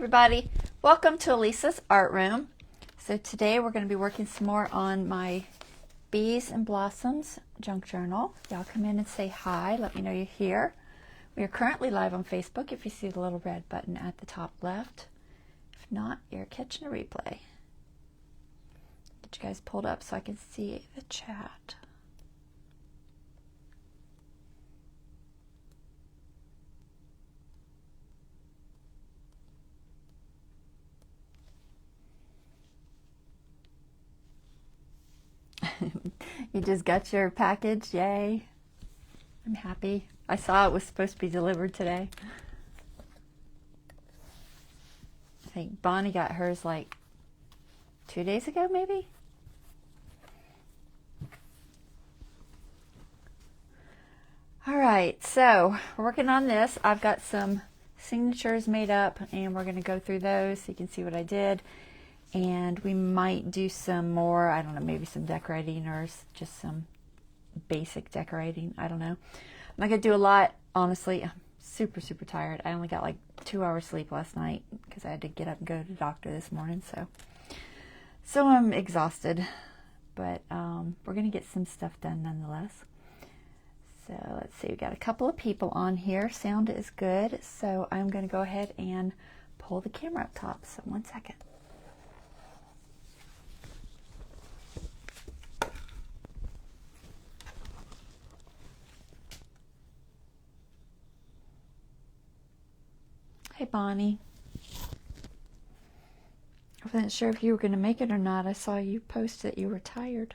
everybody, welcome to Elisa's Art Room. So today we're going to be working some more on my Bees and Blossoms junk journal. Y'all come in and say hi, let me know you're here. We are currently live on Facebook if you see the little red button at the top left. If not, you're catching a replay. Get you guys pulled up so I can see the chat. You just got your package, yay. I'm happy. I saw it was supposed to be delivered today. I think Bonnie got hers like 2 days ago, maybe? All right, so we're working on this. I've got some signatures made up and we're gonna go through those so you can see what I did. And we might do some more, I don't know, maybe some decorating or just some basic decorating. I don't know. I'm not going to do a lot, honestly. I'm super tired. I only got like 2 hours sleep last night because I had to get up and go to the doctor this morning. So I'm exhausted. But we're going to get some stuff done nonetheless. So let's see. We got a couple of people on here. Sound is good. So I'm going to go ahead and pull the camera up top. So 1 second. Hey, Bonnie. I wasn't sure if you were going to make it or not. I saw you post that you were tired.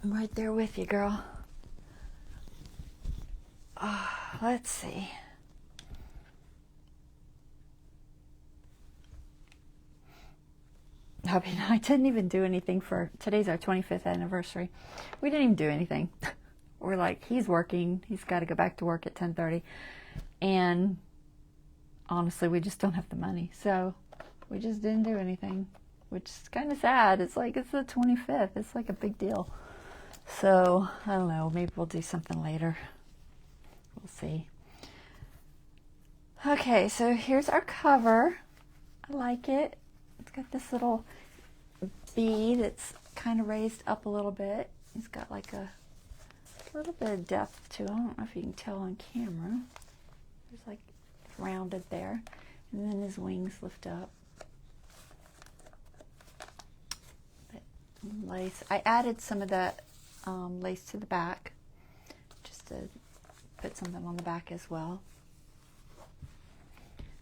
I'm right there with you, girl. Let's see. I mean, I didn't even do anything for, today's our 25th anniversary. We didn't even do anything. We're like, he's working. He's got to go back to work at 10:30. And honestly, we just don't have the money. So we just didn't do anything, which is kind of sad. It's like, it's the 25th. It's like a big deal. So I don't know. Maybe we'll do something later. We'll see. Okay, so here's our cover. I like it. It's got this little bee that's kind of raised up a little bit. He's got like a little bit of depth to it. I don't know if you can tell on camera. There's like rounded there. And then his wings lift up. But lace. I added some of that lace to the back just to put something on the back as well.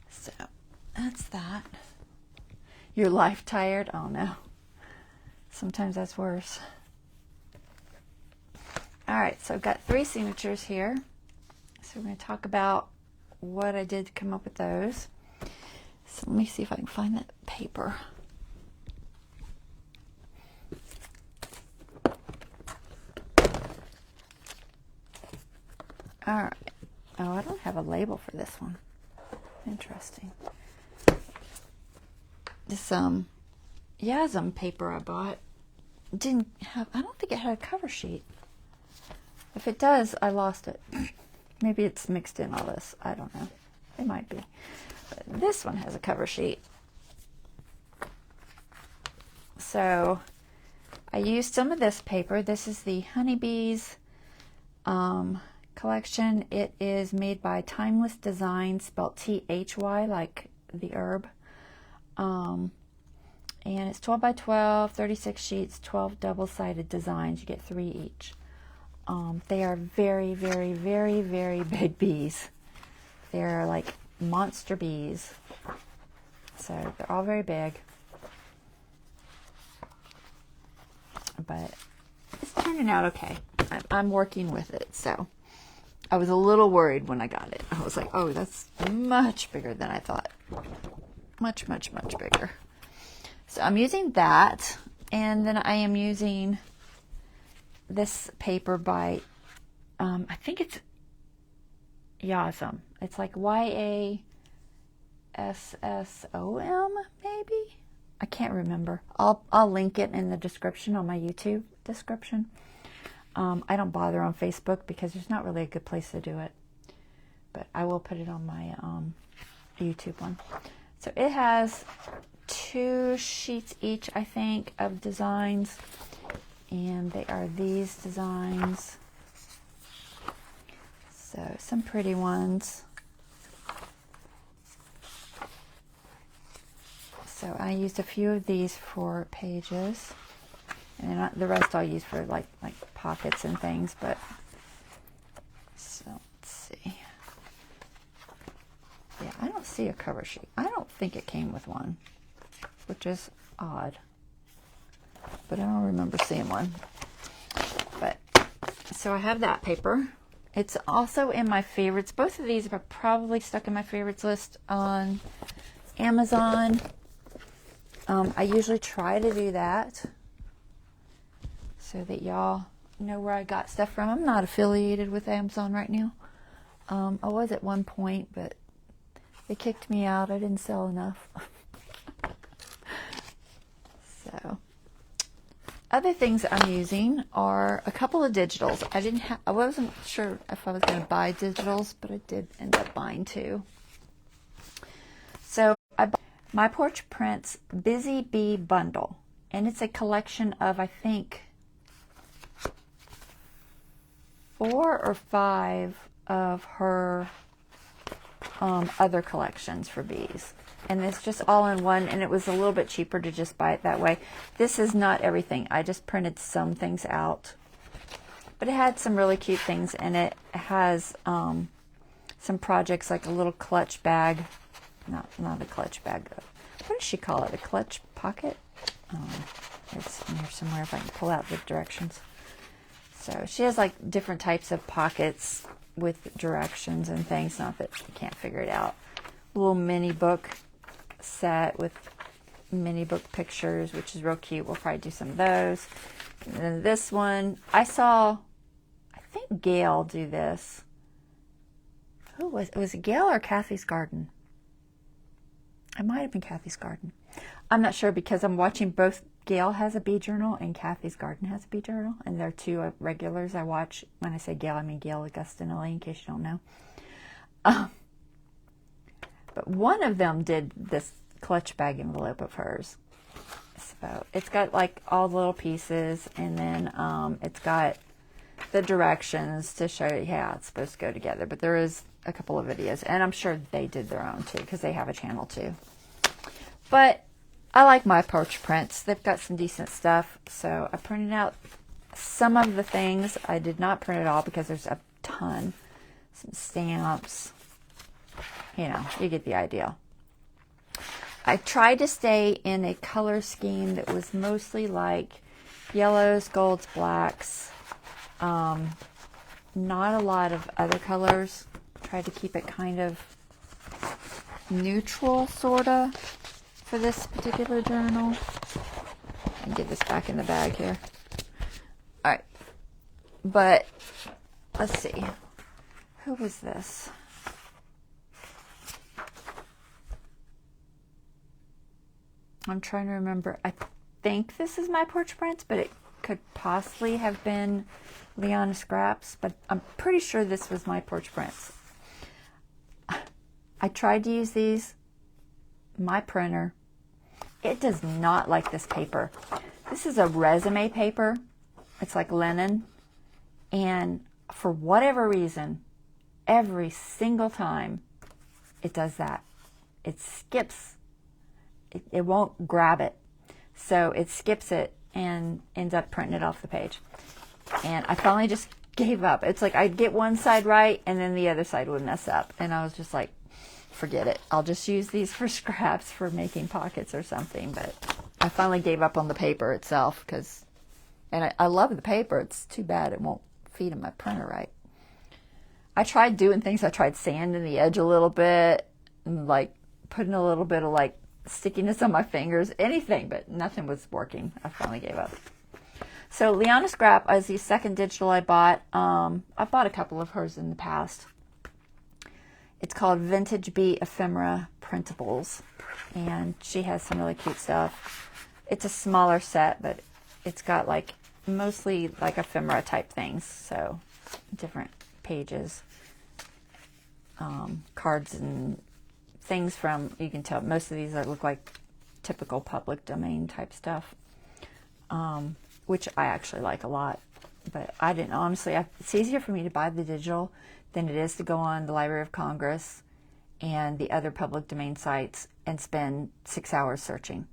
So that's that. Your life tired? Oh no. Sometimes that's worse. All right, so I've got 3 signatures here. So we're going to talk about what I did to come up with those. So let me see if I can find that paper. All right. Oh, I don't have a label for this one. Interesting. This Yasm paper I bought didn't have, I don't think it had a cover sheet. If it does, I lost it. Maybe it's mixed in all this. I don't know. It might be. But this one has a cover sheet. So I used some of this paper. This is the Honeybees collection. It is made by Timeless Design, spelled T-H-Y, like the herb. And it's 12 by 12, 36 sheets, 12 double-sided designs. You get 3 each. They are very big bees. They're like monster bees. So they're all very big. But it's turning out okay. I'm working with it. So I was a little worried when I got it. I was like, oh, that's much bigger than I thought. Much bigger. So I'm using that, and then I am using this paper by, I think it's Yasm. It's like YASSOM, maybe? I can't remember. I'll link it in the description on my YouTube description. I don't bother on Facebook because there's not really a good place to do it. But I will put it on my YouTube one. So it has 2 sheets each, I think, of designs. And they are these designs. So some pretty ones. So I used a few of these for pages. And then the rest I'll use for like pockets and things. But so let's see. Yeah, I don't see a cover sheet. I don't think it came with one, which is odd. But I don't remember seeing one. But so I have that paper. It's also in my favorites. Both of these are probably stuck in my favorites list on Amazon. I usually try to do that so that y'all know where I got stuff from. I'm not affiliated with Amazon right now. I was at one point, but they kicked me out. I didn't sell enough. So, other things I'm using are a couple of digitals. I wasn't sure if I was going to buy digitals, but I did end up buying 2. So I bought My Porch Prints Busy Bee Bundle, and it's a collection of, I think, 4 or 5 of her other collections for bees. And it's just all in one, and it was a little bit cheaper to just buy it that way. This is not everything. I just printed some things out. But it had some really cute things in it. It has some projects like a little clutch bag. Not a clutch bag. What does she call it? A clutch pocket? It's in here somewhere if I can pull out the directions. So she has like different types of pockets with directions and things. Not that you can't figure it out. A little mini book set with mini book pictures, which is real cute. We'll probably do some of those. And then this one, I think Gail do this. Who was it? Gail or Kathy's Garden? It might have been Kathy's Garden. I'm not sure because I'm watching both. Gail has a bee journal and Kathy's Garden has a bee journal, and they're 2 regulars I watch. When I say Gail, I mean Gail Augustinelli, in case you don't know. But one of them did this clutch bag envelope of hers. So it's got like all the little pieces, and then it's got the directions to show you how it's supposed to go together. But there is a couple of videos, and I'm sure they did their own too because they have a channel too. But I like My Porch Prints. They've got some decent stuff. So I printed out some of the things. I did not print it all because there's a ton. Some stamps. You know, you get the idea. I tried to stay in a color scheme that was mostly like yellows, golds, blacks. Not a lot of other colors. Tried to keep it kind of neutral, sort of, for this particular journal. And get this back in the bag here. Alright. But, let's see. Who was this? I'm trying to remember. I think this is My Porch Prints, but it could possibly have been Liana Scraps, but I'm pretty sure this was My Porch Prints. I tried to use these. My printer, it does not like this paper. This is a resume paper. It's like linen. And for whatever reason, every single time it does that. It skips. It won't grab it. So it skips it and ends up printing it off the page. And I finally just gave up. It's like I'd get one side right and then the other side would mess up. And I was just like, forget it. I'll just use these for scraps for making pockets or something. But I finally gave up on the paper itself and I love the paper. It's too bad it won't feed in my printer right. I tried doing things. I tried sanding the edge a little bit and like putting a little bit of like stickiness on my fingers, anything, but nothing was working. I finally gave up. So Liana Scrap is the second digital I bought. I bought a couple of hers in the past. It's called Vintage Bee Ephemera Printables, and she has some really cute stuff. It's a smaller set, but it's got like mostly like ephemera type things, so different pages, cards and things from, you can tell most of these look like typical public domain type stuff, which I actually like a lot. But I didn't, honestly, it's easier for me to buy the digital than it is to go on the Library of Congress and the other public domain sites and spend 6 hours searching.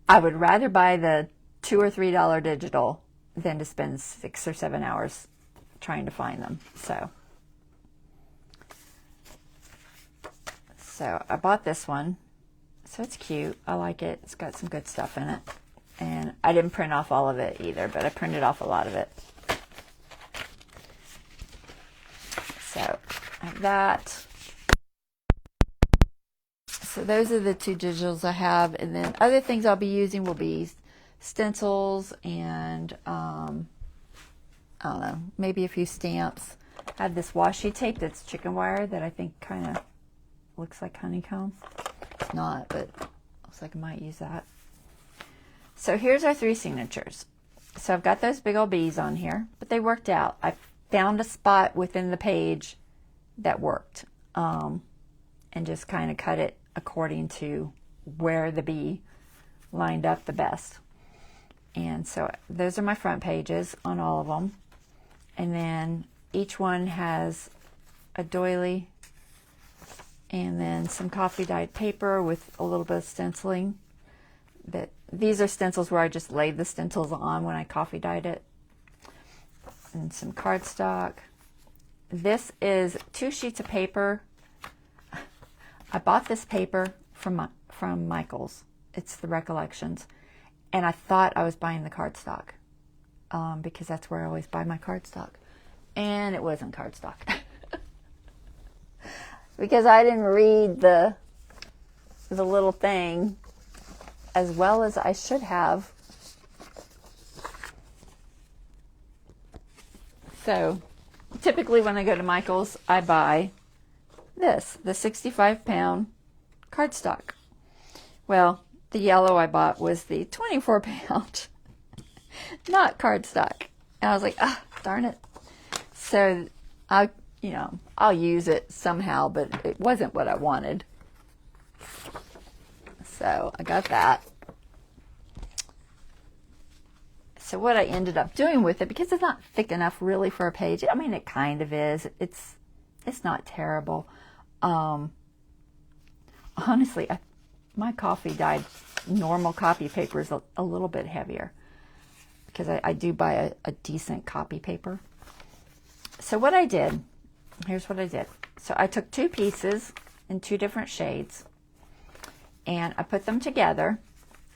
I would rather buy the $2 or $3 digital than to spend 6 or 7 hours trying to find them. So I bought this one. So it's cute. I like it. It's got some good stuff in it. And I didn't print off all of it either, but I printed off a lot of it. So I have that. So those are the 2 digitals I have. And then other things I'll be using will be stencils and, I don't know, maybe a few stamps. I have this washi tape that's chicken wire that I think kind of looks like honeycomb. It's not, but looks like I might use that. So here's our 3 signatures. So I've got those big old bees on here, but they worked out. I found a spot within the page that worked, and just kind of cut it according to where the bee lined up the best. And so those are my front pages on all of them. And then each one has a doily and then some coffee dyed paper with a little bit of stenciling. These are stencils where I just laid the stencils on when I coffee dyed it. And some cardstock. This is 2 sheets of paper. I bought this paper from Michael's. It's the Recollections. And I thought I was buying the cardstock, because that's where I always buy my cardstock. And it wasn't cardstock. Because I didn't read the little thing as well as I should have. So typically when I go to Michael's, I buy this, the 65-pound cardstock. Well, the yellow I bought was the 24-pound, not cardstock. And I was like, darn it. So I'll use it somehow, but it wasn't what I wanted. So I got that. So what I ended up doing with it, because it's not thick enough really for a page. I mean, it kind of is. It's not terrible. Honestly, my coffee dyed normal copy paper is a little bit heavier, because I do buy a decent copy paper. So what I did, here's what I did. So I took 2 pieces in 2 different shades, and I put them together.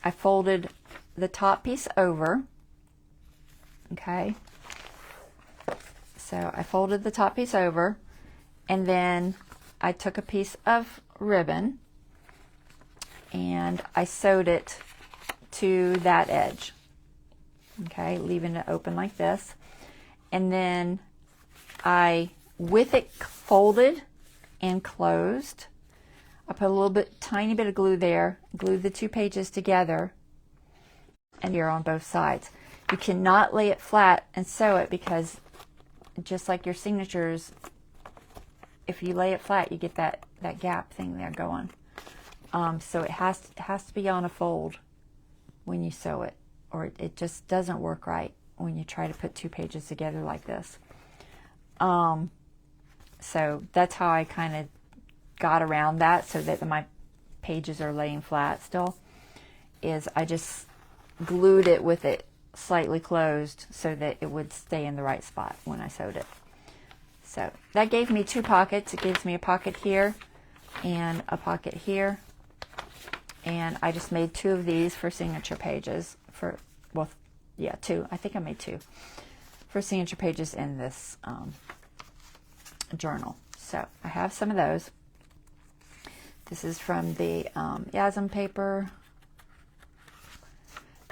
I folded the top piece over. Okay. So I folded the top piece over, and then I took a piece of ribbon and I sewed it to that edge. Okay, leaving it open like this. And then with it folded and closed, I put a little tiny bit of glue there, glued the 2 pages together, and here on both sides. You cannot lay it flat and sew it, because just like your signatures, if you lay it flat, you get that gap thing there going. So it has to be on a fold when you sew it, or it just doesn't work right when you try to put 2 pages together like this. So that's how I kind of got around that, so that my pages are laying flat still, is I just glued it with it slightly closed so that it would stay in the right spot when I sewed it. So that gave me 2 pockets. It gives me a pocket here and a pocket here. And I just made 2 of these for signature pages. 2. I think I made 2 for signature pages in this journal. So I have some of those. This is from the Yasm paper.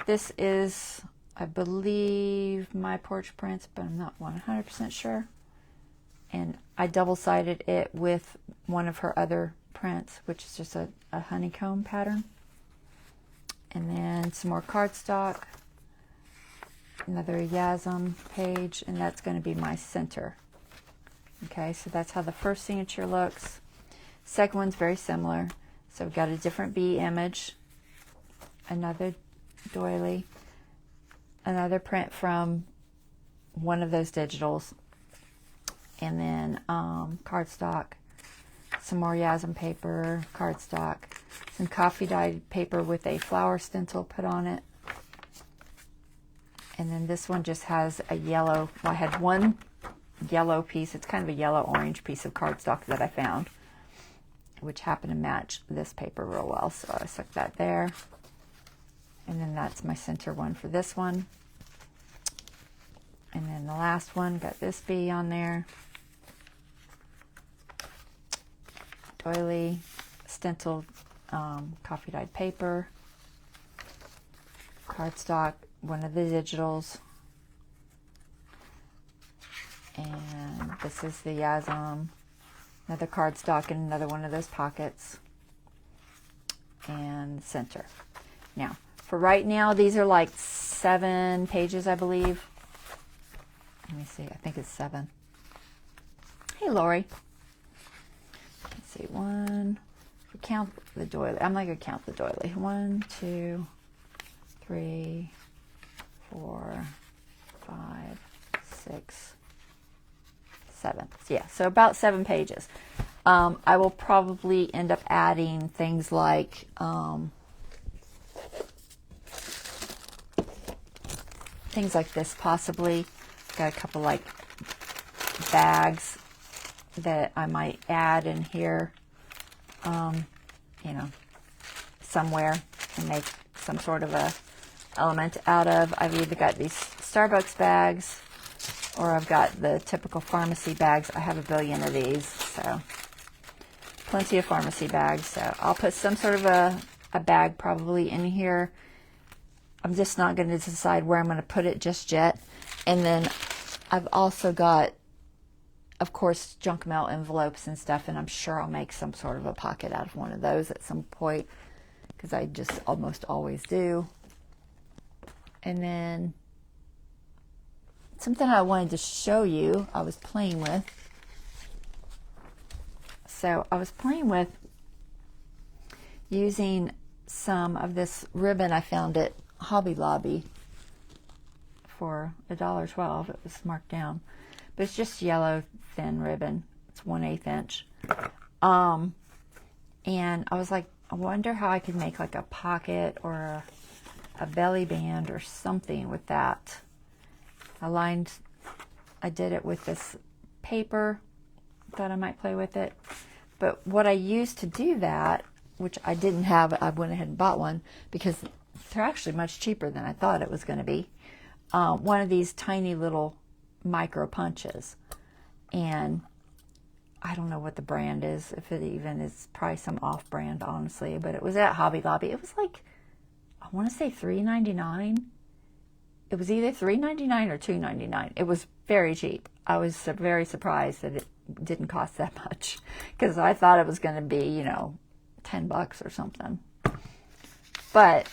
This is, I believe, My Porch Prints, but I'm not 100% sure. And I double-sided it with one of her other prints, which is just a honeycomb pattern. And then some more cardstock. another Yasm page, and that's going to be my center. Okay, so that's how the first signature looks. Second one's very similar. So we've got a different bee image, another doily, another print from one of those digitals, and then cardstock, some more Yasm paper, cardstock, some coffee dyed paper with a flower stencil put on it. And then this one just has a yellow, well, I had one yellow piece, it's kind of a yellow-orange piece of cardstock that I found, which happened to match this paper real well, so I stuck that there. And then that's my center one for this one. And then the last one, got this bee on there. Doily, stenciled coffee dyed paper, cardstock, one of the digitals, and this is the Yasm, another cardstock and another one of those pockets, and center. Now, for right now, these are like 7 pages, I believe. Let me see, I think it's 7. Hey, Lori. Let's see, 1, count the doily. I'm not going to count the doily. 1, 2, 3, 4, 5, 6, 7. Yeah, so about 7 pages. I will probably end up adding things like this possibly. Got a couple like bags that I might add in here, you know, somewhere, and make some sort of a element out of. I've either got these Starbucks bags, or I've got the typical pharmacy bags. I have a billion of these, so plenty of pharmacy bags. So I'll put some sort of a bag probably in here. I'm just not going to decide where I'm going to put it just yet. And then I've also got, of course, junk mail envelopes and stuff, and I'm sure I'll make some sort of a pocket out of one of those at some point, because I just almost always do. And then something I wanted to show you, I was playing with. So I was playing with using some of this ribbon I found at Hobby Lobby for $1.12. It was marked down, but it's just yellow thin ribbon. It's 1/8 inch. And I was like, I wonder how I could make like a pocket or a belly band or something with that. I did it with this paper. Thought I might play with it. But what I used to do that, which I didn't have, I went ahead and bought one because they're actually much cheaper than I thought it was going to be. One of these tiny little micro punches. And I don't know what the brand is, if it even is, probably some off-brand, honestly. But it was at Hobby Lobby. It was like, I want to say $3.99. It was either $3.99 or $2.99. It was very cheap. I was very surprised that it didn't cost that much, because I thought it was going to be, you know, $10 or something. But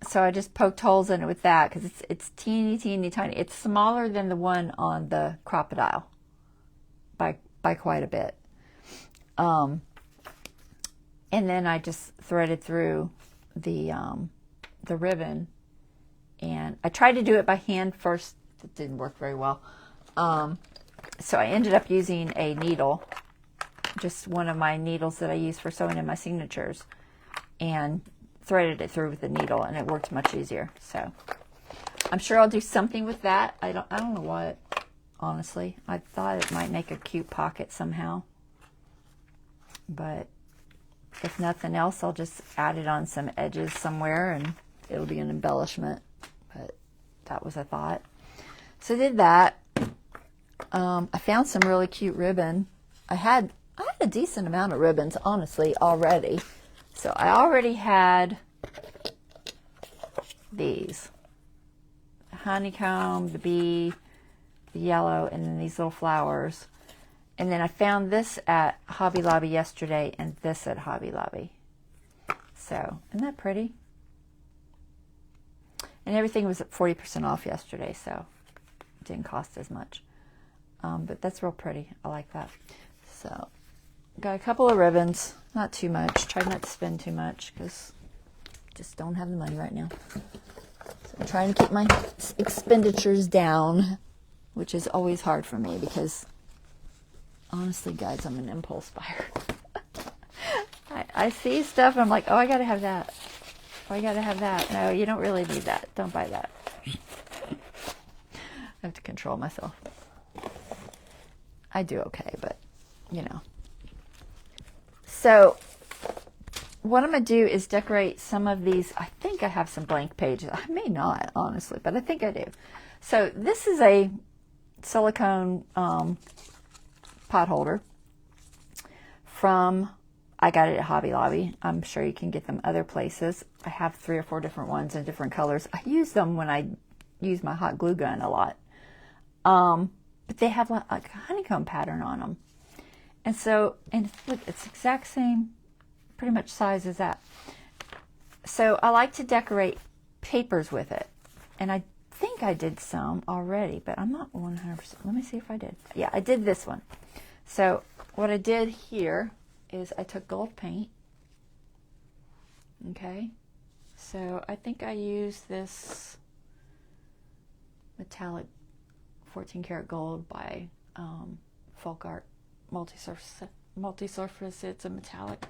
so I just poked holes in it with that, because it's teeny tiny. It's smaller than the one on the crocodile by quite a bit. And then I just threaded through the ribbon, and I tried to do it by hand first. It didn't work very well. So I ended up using a needle, just one of my needles that I use for sewing in my signatures, and threaded it through with the needle, and it worked much easier. So I'm sure I'll do something with that. I don't know what, honestly. I thought it might make a cute pocket somehow, but if nothing else, I'll just add it on some edges somewhere, and it'll be an embellishment. But that was a thought. So I did that. I found some really cute ribbon. I had a decent amount of ribbons, honestly, already. So I already had these. The honeycomb, the bee, the yellow, and then these little flowers. And then I found this at Hobby Lobby yesterday, and this at Hobby Lobby. So, isn't that pretty? And everything was at 40% off yesterday, so it didn't cost as much. But that's real pretty. I like that. So, got a couple of ribbons. Not too much. Tried not to spend too much because just don't have the money right now. So I'm trying to keep my expenditures down, which is always hard for me because, honestly, guys, I'm an impulse buyer. I see stuff and I'm like, oh, I got to have that. Oh, I got to have that. No, you don't really need that. Don't buy that. I have to control myself. I do okay, but, you know. So, what I'm going to do is decorate some of these. I think I have some blank pages. I may not, honestly, but I think I do. So, this is a silicone pot holder from, I got it at Hobby Lobby. I'm sure you can get them other places. I have 3 or 4 different ones in different colors. I use them when I use my hot glue gun a lot. But they have like a honeycomb pattern on them. And so, and look, it's the exact same, pretty much size as that. So I like to decorate papers with it. And I think I did some already, but I'm not 100%. Let me see if I did. Yeah, I did this one. So what I did here is I took gold paint. Okay. So I think I used this metallic 14 karat gold by Folk Art multi-surface. It's a metallic.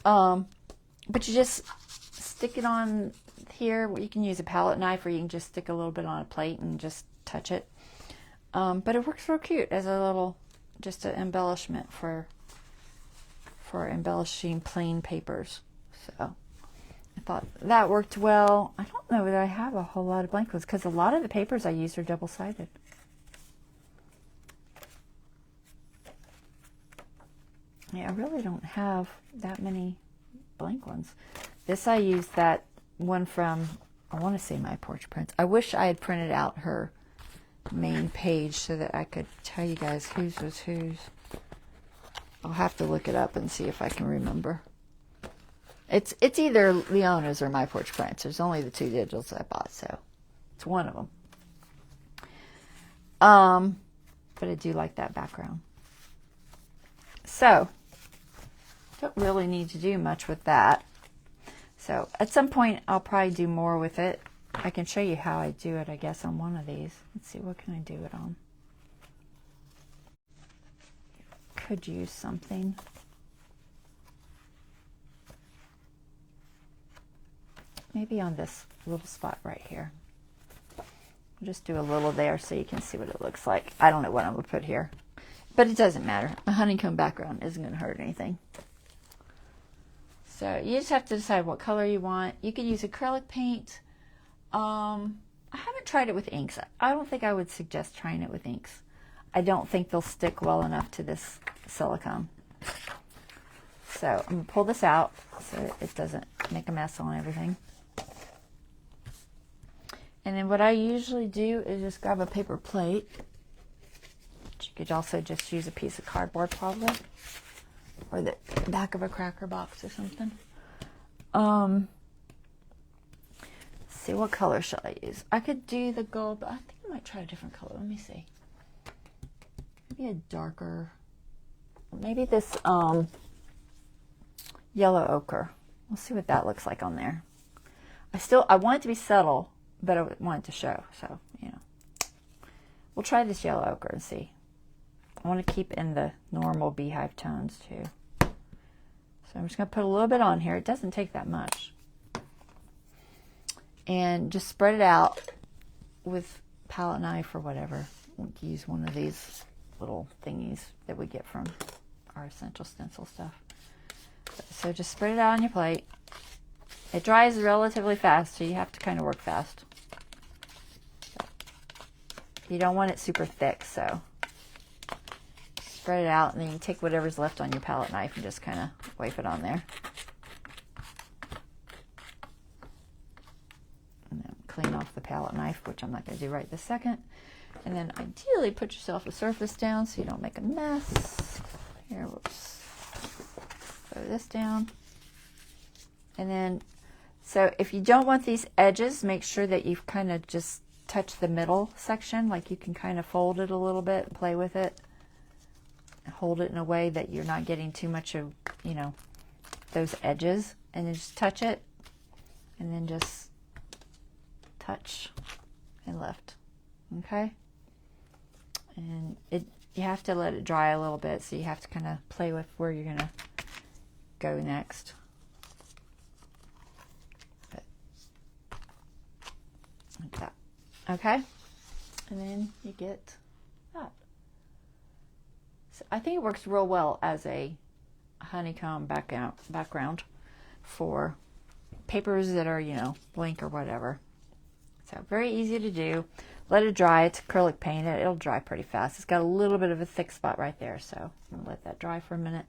But you just stick it on here. You can use a palette knife or you can just stick a little bit on a plate and just touch it. But it works real cute as a little, just an embellishment for embellishing plain papers. So I thought that worked well. I don't know that I have a whole lot of blank ones because a lot of the papers I use are double-sided. Yeah, I really don't have that many blank ones. This I used that one from, I want to say My Porch Prints. I wish I had printed out her main page so that I could tell you guys whose was whose. I'll have to look it up and see if I can remember. It's either Leona's or My Porch Prints. There's only the 2 digitals I bought, so it's one of them. But I do like that background. So, don't really need to do much with that. So, at some point, I'll probably do more with it. I can show you how I do it, I guess, on one of these. Let's see, what can I do it on? Could use something. Maybe on this little spot right here. I'll just do a little there so you can see what it looks like. I don't know what I'm going to put here. But it doesn't matter. A honeycomb background isn't going to hurt anything. So you just have to decide what color you want. You can use acrylic paint. I haven't tried it with inks. I don't think I would suggest trying it with inks. I don't think they'll stick well enough to this silicone. So I'm going to pull this out so it doesn't make a mess on everything. And then what I usually do is just grab a paper plate. You could also just use a piece of cardboard probably, or the back of a cracker box or something. Let's see, what color shall I use? I could do the gold, but I think I might try a different color. Let me see. Maybe a darker, maybe this yellow ochre. We'll see what that looks like on there. I want it to be subtle, but I want it to show, so, you know. We'll try this yellow ochre and see. I want to keep in the normal beehive tones too. So I'm just going to put a little bit on here. It doesn't take that much. And just spread it out with palette knife or whatever. We'll use one of these little thingies that we get from our Essential Stencil stuff. So just spread it out on your plate. It dries relatively fast, so you have to kind of work fast. You don't want it super thick, so spread it out, and then you can take whatever's left on your palette knife and just kind of wipe it on there. And then clean off the palette knife, which I'm not going to do right this second. And then ideally put yourself a surface down so you don't make a mess. Here, whoops. Throw this down. And then So if you don't want these edges, make sure that you've kind of just touched the middle section, like you can kind of fold it a little bit, play with it, hold it in a way that you're not getting too much of, you know, those edges, and then just touch it, and then just touch and lift. Okay? And you have to let it dry a little bit, so you have to kind of play with where you're going to go next. Like that. Okay? And then you get that. So I think it works real well as a honeycomb background for papers that are, you know, blank or whatever. So very easy to do. Let it dry. It's acrylic paint. It'll dry pretty fast. It's got a little bit of a thick spot right there, so I'm gonna let that dry for a minute.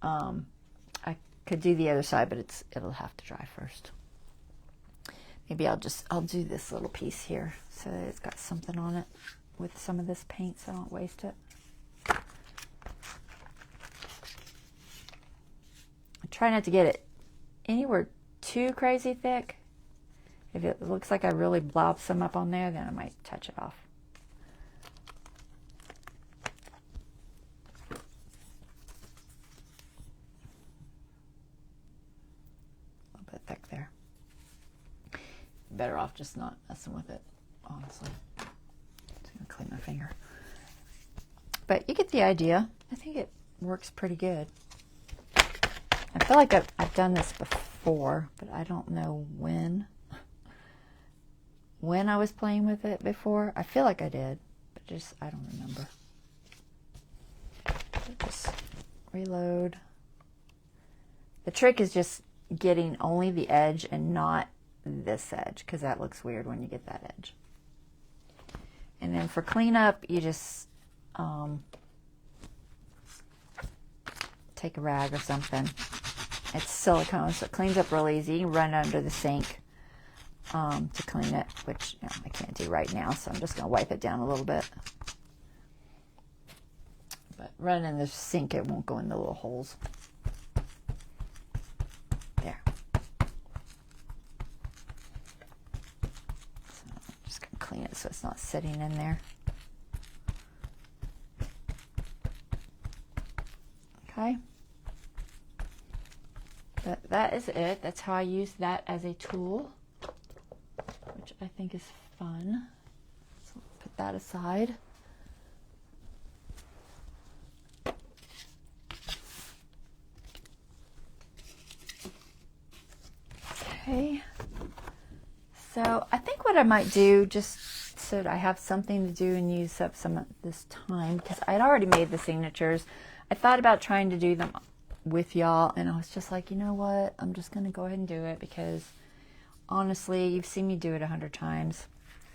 I could do the other side, but it'll have to dry first. Maybe I'll do this little piece here so that it's got something on it with some of this paint, so I don't waste it. I try not to get it anywhere too crazy thick. If it looks like I really blob some up on there, then I might touch it off. A little bit thick there. Better off just not messing with it, honestly. Just gonna clean my finger. But you get the idea. I think it works pretty good. I feel like I've done this before, but I don't know when I was playing with it before. I feel like I did, but I don't remember. So just reload. The trick is just getting only the edge and not this edge, because that looks weird when you get that edge. And then for cleanup, you just take a rag or something. It's silicone, so it cleans up real easy. You can run it under the sink to clean it, which, you know, I can't do right now, so I'm just going to wipe it down a little bit. But run in the sink, it won't go in the little holes. There. So I'm just going to clean it so it's not sitting in there. Okay. But that is it. That's how I use that as a tool, which I think is fun. So let's put that aside. Okay. So I think what I might do, just so that I have something to do and use up some of this time, because I'd already made the signatures. I thought about trying to do them with y'all, and I was just like, you know what, I'm just gonna go ahead and do it, because honestly, you've seen me do it 100 times.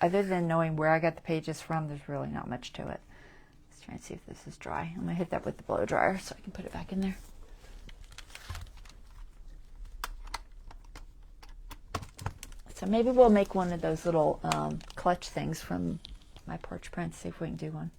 Other than knowing where I got the pages from, there's really not much to it. Let's try and see if this is dry. I'm gonna hit that with the blow dryer so I can put it back in there. So maybe we'll make one of those little clutch things from My Porch Prints, see if we can do one.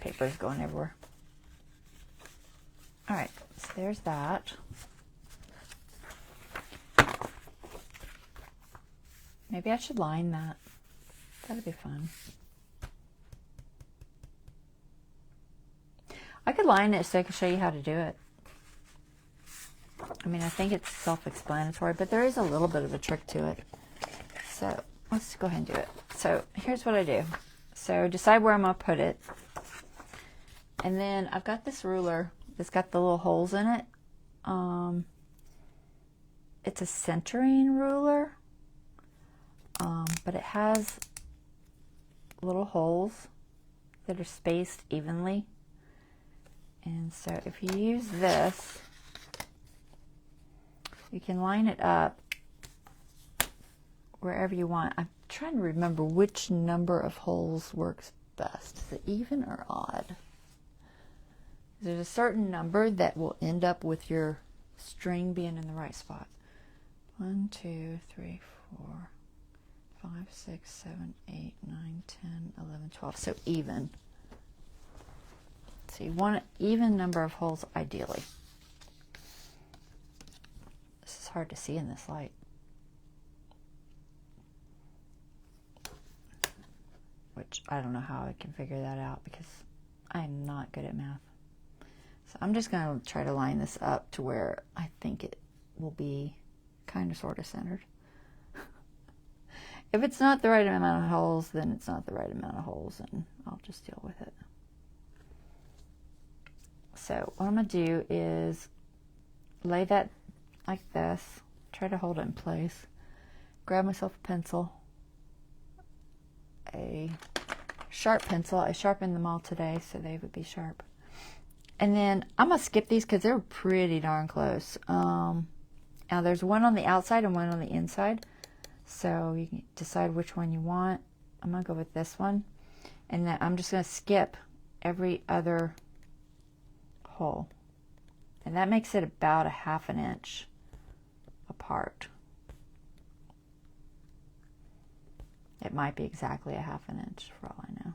Paper's going everywhere. All right, so there's that. Maybe I should line that. That'd be fun. I could line it so I could show you how to do it. I mean, I think it's self-explanatory, but there is a little bit of a trick to it. So let's go ahead and do it. So here's what I do. So decide where I'm going to put it. And then I've got this ruler that's got the little holes in it. It's a centering ruler, but it has little holes that are spaced evenly. And so if you use this, you can line it up wherever you want. I'm trying to remember which number of holes works best. Is it even or odd? There's a certain number that will end up with your string being in the right spot. 1, 2, 3, 4, 5, 6, 7, 8, 9, 10, 11, 12. So even. So you want an even number of holes ideally. This is hard to see in this light. Which I don't know how I can figure that out because I'm not good at math. So I'm just going to try to line this up to where I think it will be kind of sort of centered. If it's not the right amount of holes, then it's not the right amount of holes, and I'll just deal with it. So what I'm going to do is lay that like this, try to hold it in place, grab myself a pencil, a sharp pencil. I sharpened them all today so they would be sharp. And then I'm going to skip these because they're pretty darn close. Now there's one on the outside and one on the inside. So you can decide which one you want. I'm going to go with this one. And then I'm just going to skip every other hole. And that makes it about a 1/2 inch apart. It might be exactly a 1/2 inch for all I know.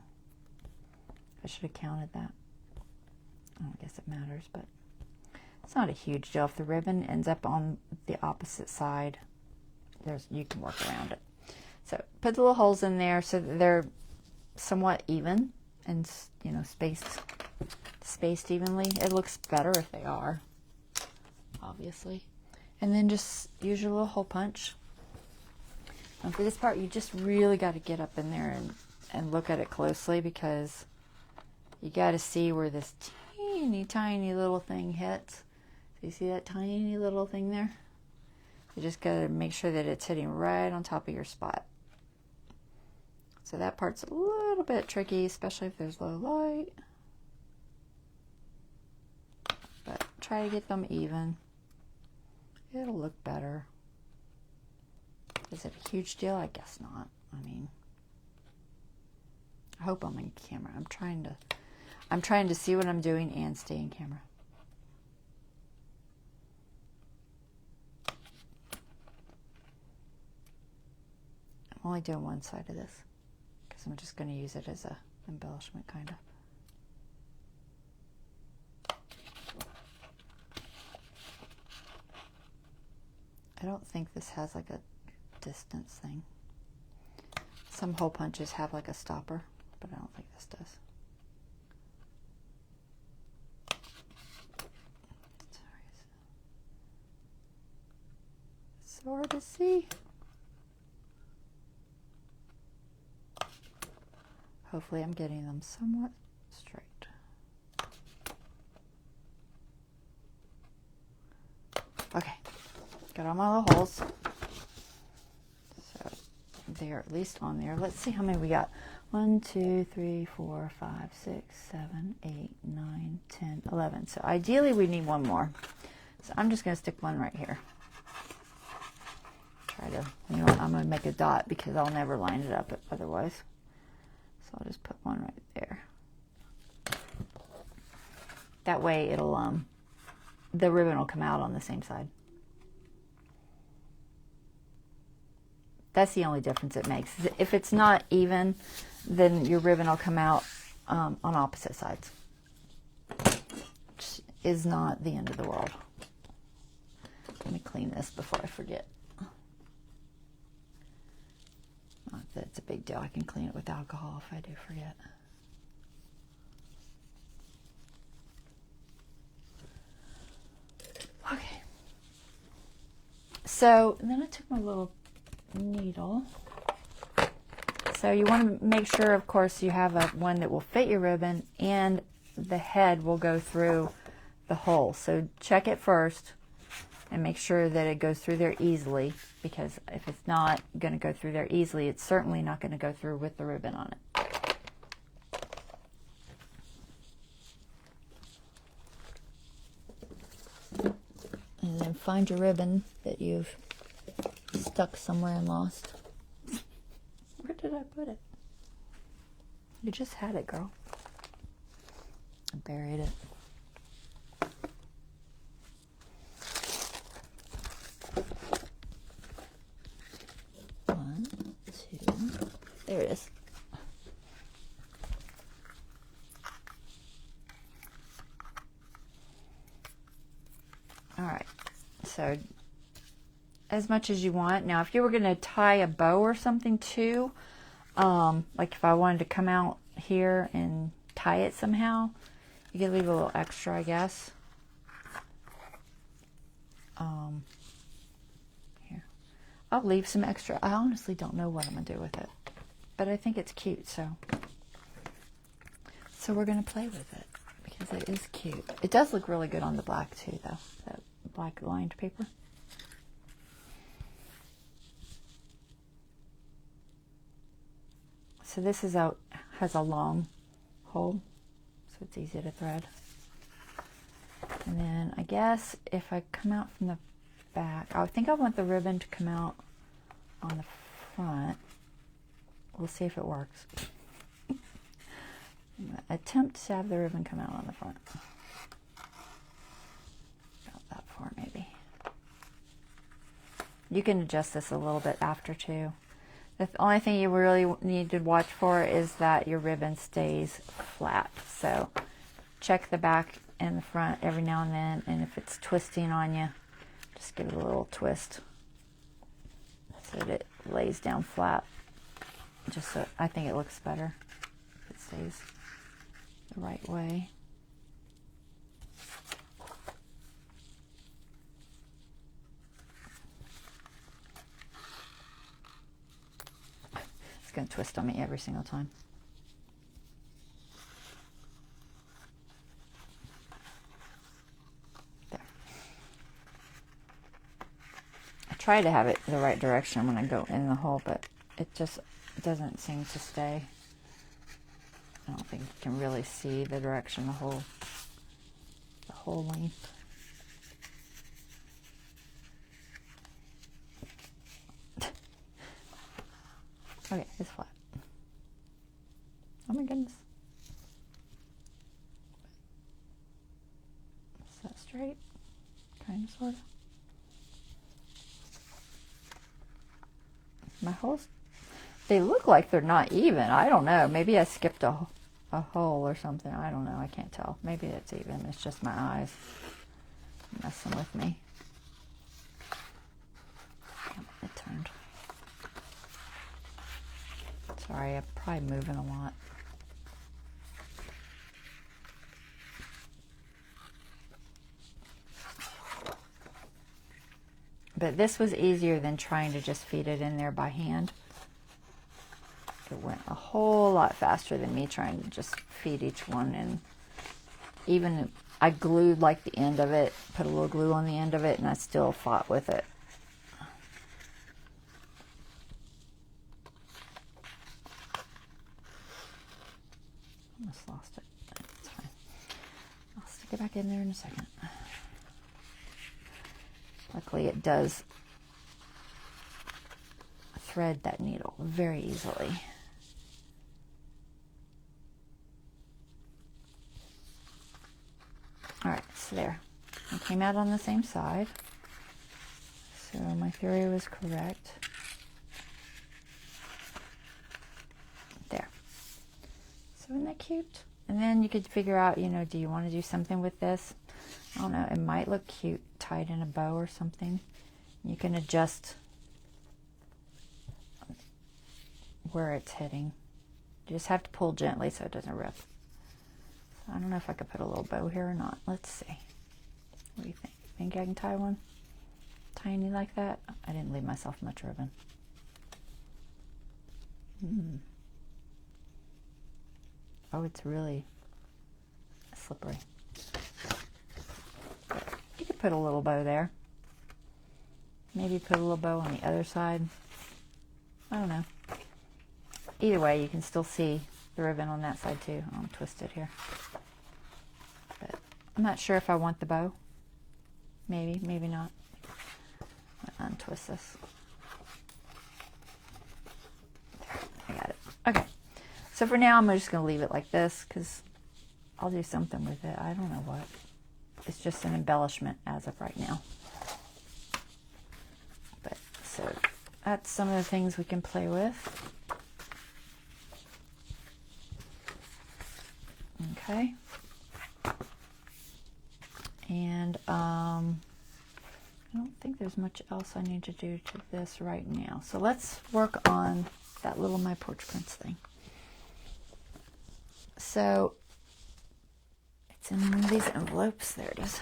I should have counted that. I don't guess it matters, but it's not a huge deal. If the ribbon ends up on the opposite side, you can work around it. So put the little holes in there so that they're somewhat even and, you know, spaced evenly. It looks better if they are, obviously. And then just use your little hole punch. And for this part, you just really got to get up in there and look at it closely because you got to see where this teeny tiny little thing hits. So you see that tiny little thing there? You just got to make sure that it's hitting right on top of your spot. So that part's a little bit tricky, especially if there's low light. But try to get them even. It'll look better. Is it a huge deal? I guess not. I mean, I hope I'm in camera. I'm trying to see what I'm doing and stay in camera. I'm only doing one side of this because I'm just going to use it as a embellishment kind of. I don't think this has like a distance thing. Some hole punches have like a stopper, but I don't think this does. It's so hard to see. Hopefully I'm getting them somewhat straight. Okay, got all my little holes. So they're at least on there. Let's see how many we got. 1, 2, 3, 4, 5, 6, 7, 8, 9, 10, 11. So ideally we need one more. So I'm just going to stick one right here. Try to, you know what, I'm going to make a dot because I'll never line it up otherwise. So I'll just put one right there. That way it'll, the ribbon will come out on the same side. That's the only difference it makes. If it's not even, then your ribbon will come out on opposite sides. Which is not the end of the world. Let me clean this before I forget. Not that it's a big deal. I can clean it with alcohol if I do forget. Okay. So, and then I took my little needle. So you want to make sure, of course, you have one that will fit your ribbon and the head will go through the hole. So check it first and make sure that it goes through there easily, because if it's not going to go through there easily, it's certainly not going to go through with the ribbon on it. And then find your ribbon that you've stuck somewhere and lost. did I put it? You just had it, girl. I buried it. One, two. There it is. All right. So as much as you want. Now, if you were going to tie a bow or something too, like if I wanted to come out here and tie it somehow, you could leave a little extra, I guess. Here, I'll leave some extra. I honestly don't know what I'm going to do with it, but I think it's cute, so we're going to play with it because it is cute. It does look really good on the black too, though, that black lined paper. So this is has a long hole, so it's easy to thread. And then I guess if I come out from the back, I think I want the ribbon to come out on the front. We'll see if it works. I'm gonna attempt to have the ribbon come out on the front. About that far, maybe. You can adjust this a little bit after too. The only thing you really need to watch for is that your ribbon stays flat. So check the back and the front every now and then, and if it's twisting on you, just give it a little twist so that it lays down flat. Just so I think it looks better if it stays the right way. It's going to twist on me every single time. There. I try to have it the right direction when I go in the hole, but it just doesn't seem to stay. I don't think you can really see the direction the whole length. Okay, it's flat. Oh my goodness. Is that straight? Kind of, sort of. My holes, they look like they're not even. I don't know. Maybe I skipped a hole or something. I don't know. I can't tell. Maybe it's even. It's just my eyes messing with me. It turned. Sorry, I'm probably moving a lot. But this was easier than trying to just feed it in there by hand. It went a whole lot faster than me trying to just feed each one. And even I glued like the end of it, put a little glue on the end of it, and I still fought with it. Almost lost it. It's fine. I'll stick it back in there in a second. Luckily, it does thread that needle very easily. All right, so there. It came out on the same side. So my theory was correct. There. So isn't that cute? And then you could figure out, you know, do you want to do something with this? I don't know, it might look cute tied in a bow or something. You can adjust where it's hitting. You just have to pull gently so it doesn't rip. So I don't know if I could put a little bow here or not. Let's see. What do you think? Think I can tie one tiny like that? I didn't leave myself much ribbon. Oh, it's really slippery. You could put a little bow there. Maybe put a little bow on the other side. I don't know. Either way, you can still see the ribbon on that side too. I'll twist it here. But I'm not sure if I want the bow. Maybe, maybe not. I'm gonna untwist this. There, I So for now, I'm just going to leave it like this because I'll do something with it. I don't know what. It's just an embellishment as of right now. But so that's some of the things we can play with. Okay. And I don't think there's much else I need to do to this right now. So let's work on that little My Porch Prints thing. So it's in one of these envelopes. There it is.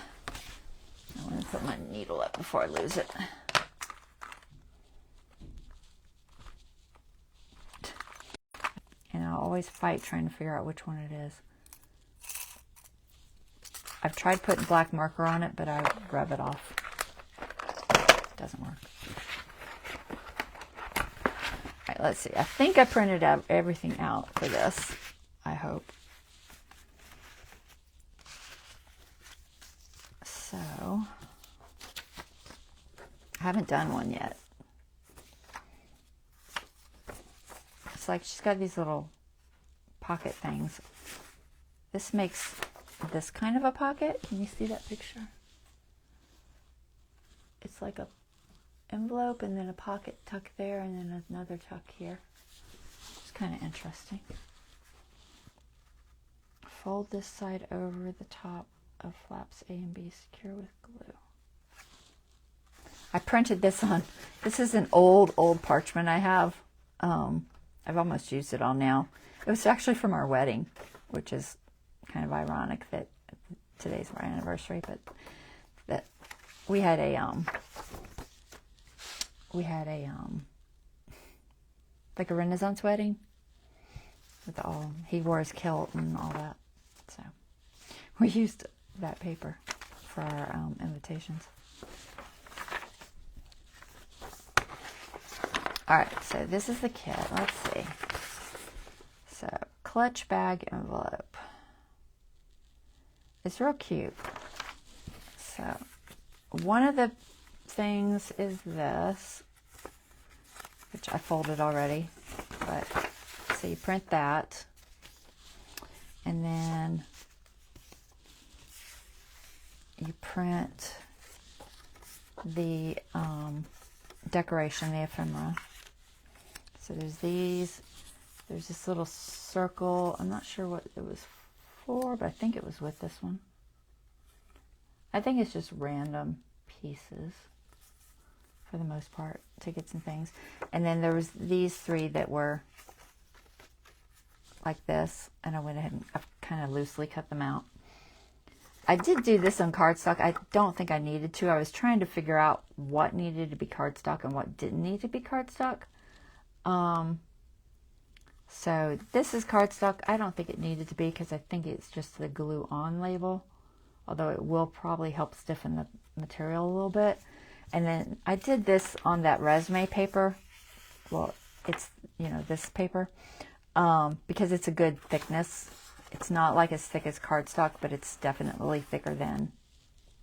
I want to put my needle up before I lose it. And I'll always fight trying to figure out which one it is. I've tried putting black marker on it, but I rub it off. It doesn't work. All right, let's see. I think I printed out everything out for this. I hope. So, I haven't done one yet. It's like she's got these little pocket things. This makes this kind of a pocket. Can you see that picture? It's like a envelope and then a pocket tuck there and then another tuck here. It's kind of interesting. Fold this side over the top of flaps A and B, secure with glue. I printed this on, this is an old parchment I have. I've almost used it all now. It was actually from our wedding, which is kind of ironic that today's our anniversary, but that we had a like a Renaissance wedding with all, he wore his kilt and all that. So we used that paper for our invitations. All right, so this is the kit. Let's see. So clutch bag envelope. It's real cute. So one of the things is this, which I folded already, but so you print that, and then you print the decoration, the ephemera. So there's these, there's this little circle. I'm not sure what it was for, but I think it was with this one. I think it's just random pieces for the most part, tickets and things. And then there was these three that were like this, and I went ahead and I've kind of loosely cut them out. I did do this on cardstock. I don't think I needed to. I was trying to figure out what needed to be cardstock and what didn't need to be cardstock. So this is cardstock. I don't think it needed to be because I think it's just the glue on label, although it will probably help stiffen the material a little bit. And then I did this on that resume paper. Well, it's, you know, this paper, because it's a good thickness. It's not like as thick as cardstock, but it's definitely thicker than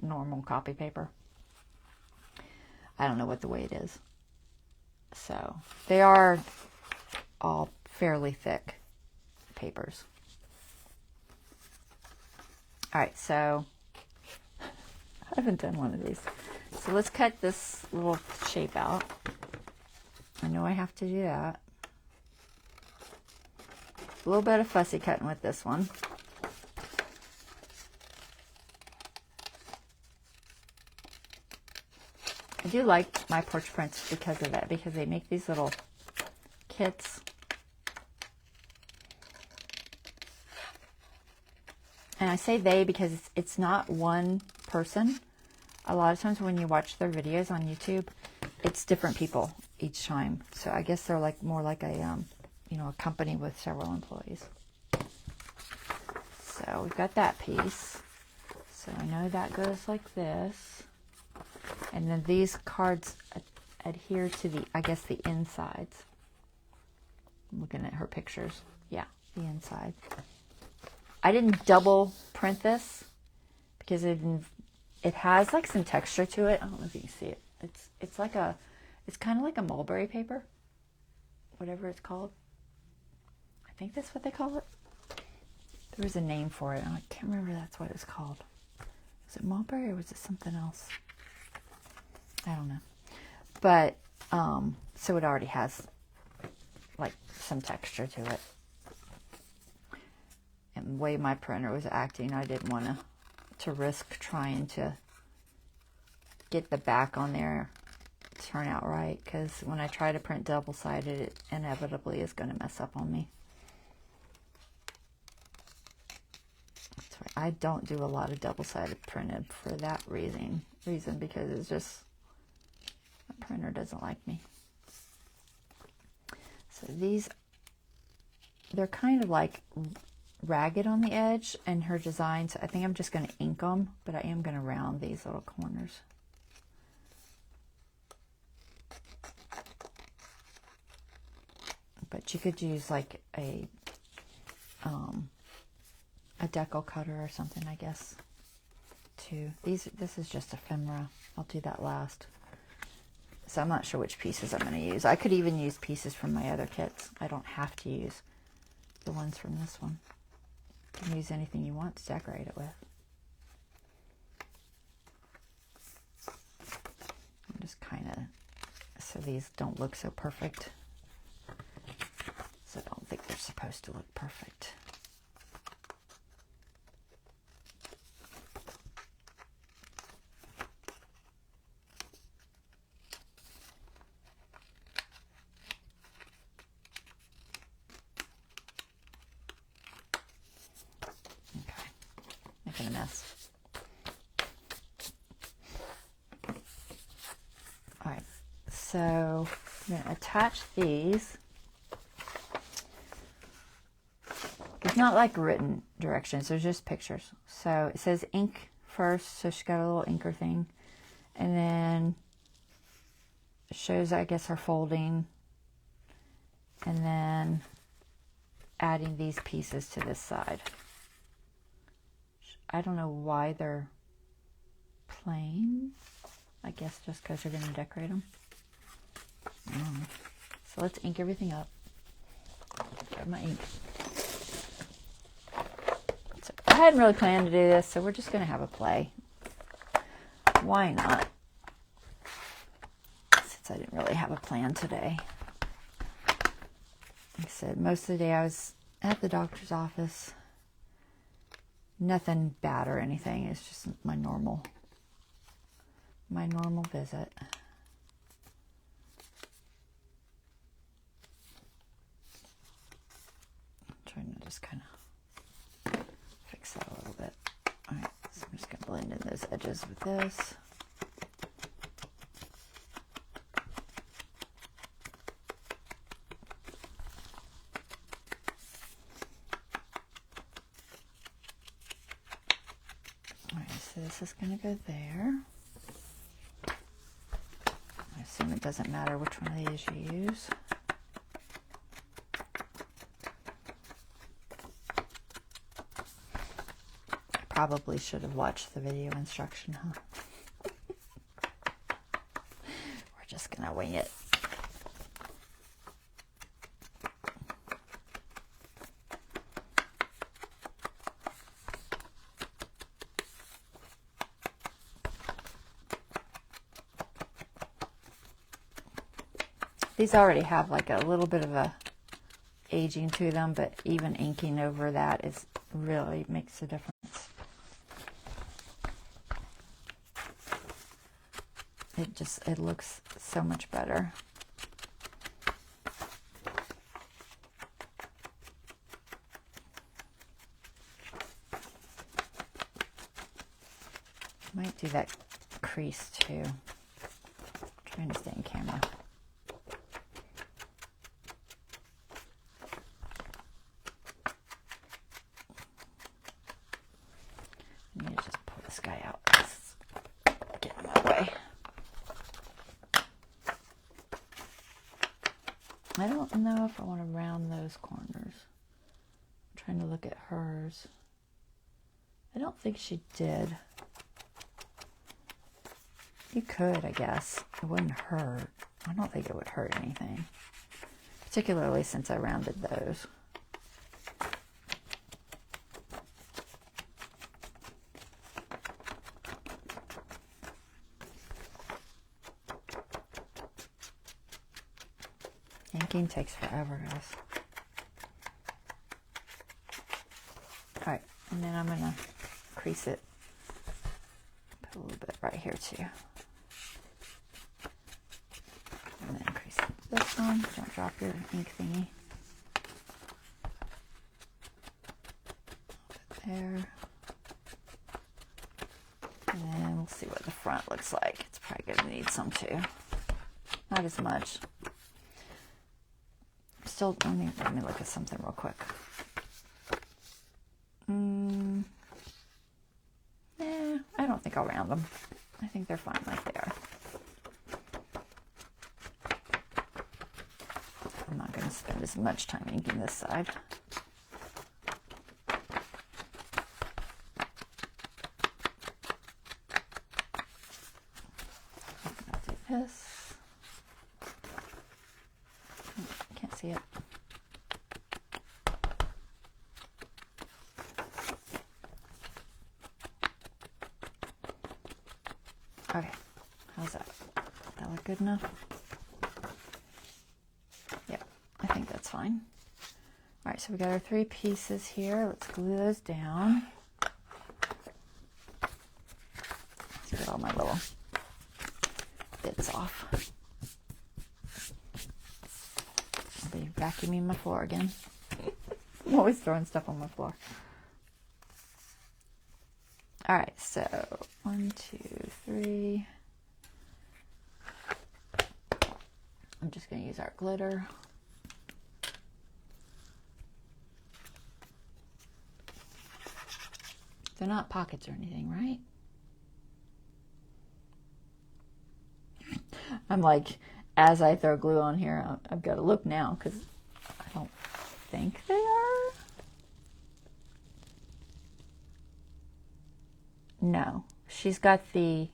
normal copy paper. I don't know what the weight is. So they are all fairly thick papers. All right, so I haven't done one of these. So let's cut this little shape out. I know I have to do that. A little bit of fussy cutting with this one. I do like My Porch Prints because of that, because they make these little kits. And I say they because it's not one person. A lot of times when you watch their videos on YouTube, it's different people each time. So I guess they're like more like a you know, a company with several employees. So we've got that piece. So I know that goes like this. And then these cards adhere to the, I guess, the insides. I'm looking at her pictures. Yeah, the inside. I didn't double print this because it has like some texture to it. I don't know if you can see it. It's like a, it's kind of like a mulberry paper, whatever it's called. I think that's what they call it. There was a name for it. I can't remember that's what it's called. Was it mulberry or was it something else? I don't know. But, so it already has like some texture to it. And the way my printer was acting, I didn't want to risk trying to get the back on there to turn out right, because when I try to print double-sided, it inevitably is going to mess up on me. That's right. I don't do a lot of double-sided printed for that reason because it's just, my printer doesn't like me. So these, they're kind of like ragged on the edge, and her designs, I think I'm just going to ink them, but I am going to round these little corners. But you could use like a decal cutter or something, I guess, too. This is just ephemera. I'll do that last. So I'm not sure which pieces I'm going to use. I could even use pieces from my other kits. I don't have to use the ones from this one. You can use anything you want to decorate it with. I'm just kind of, so these don't look so perfect. So I don't think they're supposed to look perfect. A mess. All right, so I'm going to attach these. It's not like written directions, there's just pictures. So it says ink first, so she's got a little inker thing, and then it shows, I guess, her folding, and then adding these pieces to this side. I don't know why they're plain. I guess just because you're going to decorate them. So let's ink everything up. Grab my ink. So I hadn't really planned to do this, so we're just going to have a play. Why not? Since I didn't really have a plan today. Like I said, most of the day I was at the doctor's office. Nothing bad or anything. It's just my normal visit. I'm trying to just kind of fix that a little bit. All right, so I'm just going to blend in those edges with this. So this is going to go there. I assume it doesn't matter which one of these you use. I probably should have watched the video instruction, huh? We're just going to wing it. These already have like a little bit of a aging to them, but even inking over that is really makes a difference. It looks so much better. Might do that crease too. I'm trying to stay in camera. Let me just pull this guy out. It's getting in my way. I don't know if I want to round those corners. I'm trying to look at hers. I don't think she did. You could, I guess. It wouldn't hurt. I don't think it would hurt anything. Particularly since I rounded those. Inking takes forever, guys. All right, and then I'm gonna crease it. Put a little bit right here too. And then crease this one. Don't drop your ink thingy. There. And then we'll see what the front looks like. It's probably gonna need some too. Not as much. Still, let me look at something real quick. I don't think I'll round them. I think they're fine like they are. I'm not going to spend as much time inking this side. I'll do this. Can't see it. Okay, how's that? That look good enough? Yeah, I think that's fine. All right, so we got our 3 pieces here. Let's glue those down. Let's get all my little bits off. I'll be vacuuming my floor again. I'm always throwing stuff on my floor. All right, so 1, 2, 3. I'm just going to use our glitter. They're not pockets or anything, right? I'm like, as I throw glue on here, I've got to look now because I don't think they are. No, she's got the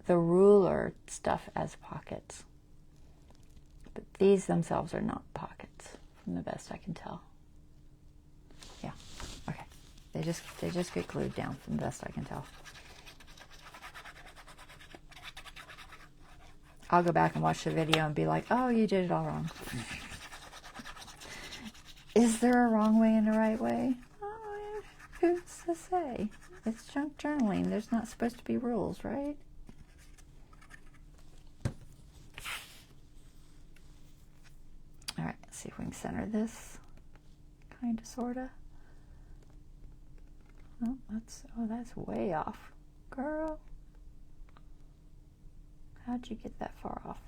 ruler stuff as pockets, but these themselves are not pockets, from the best I can tell. Yeah, okay. They just get glued down, from the best I can tell. I'll go back and watch the video and be like, oh, you did it all wrong. Is there a wrong way and a right way? Oh, who's to say? It's junk journaling. There's not supposed to be rules, right? All right, let's see if we can center this. Kind of, sort of. Oh, that's way off. Girl. How'd you get that far off?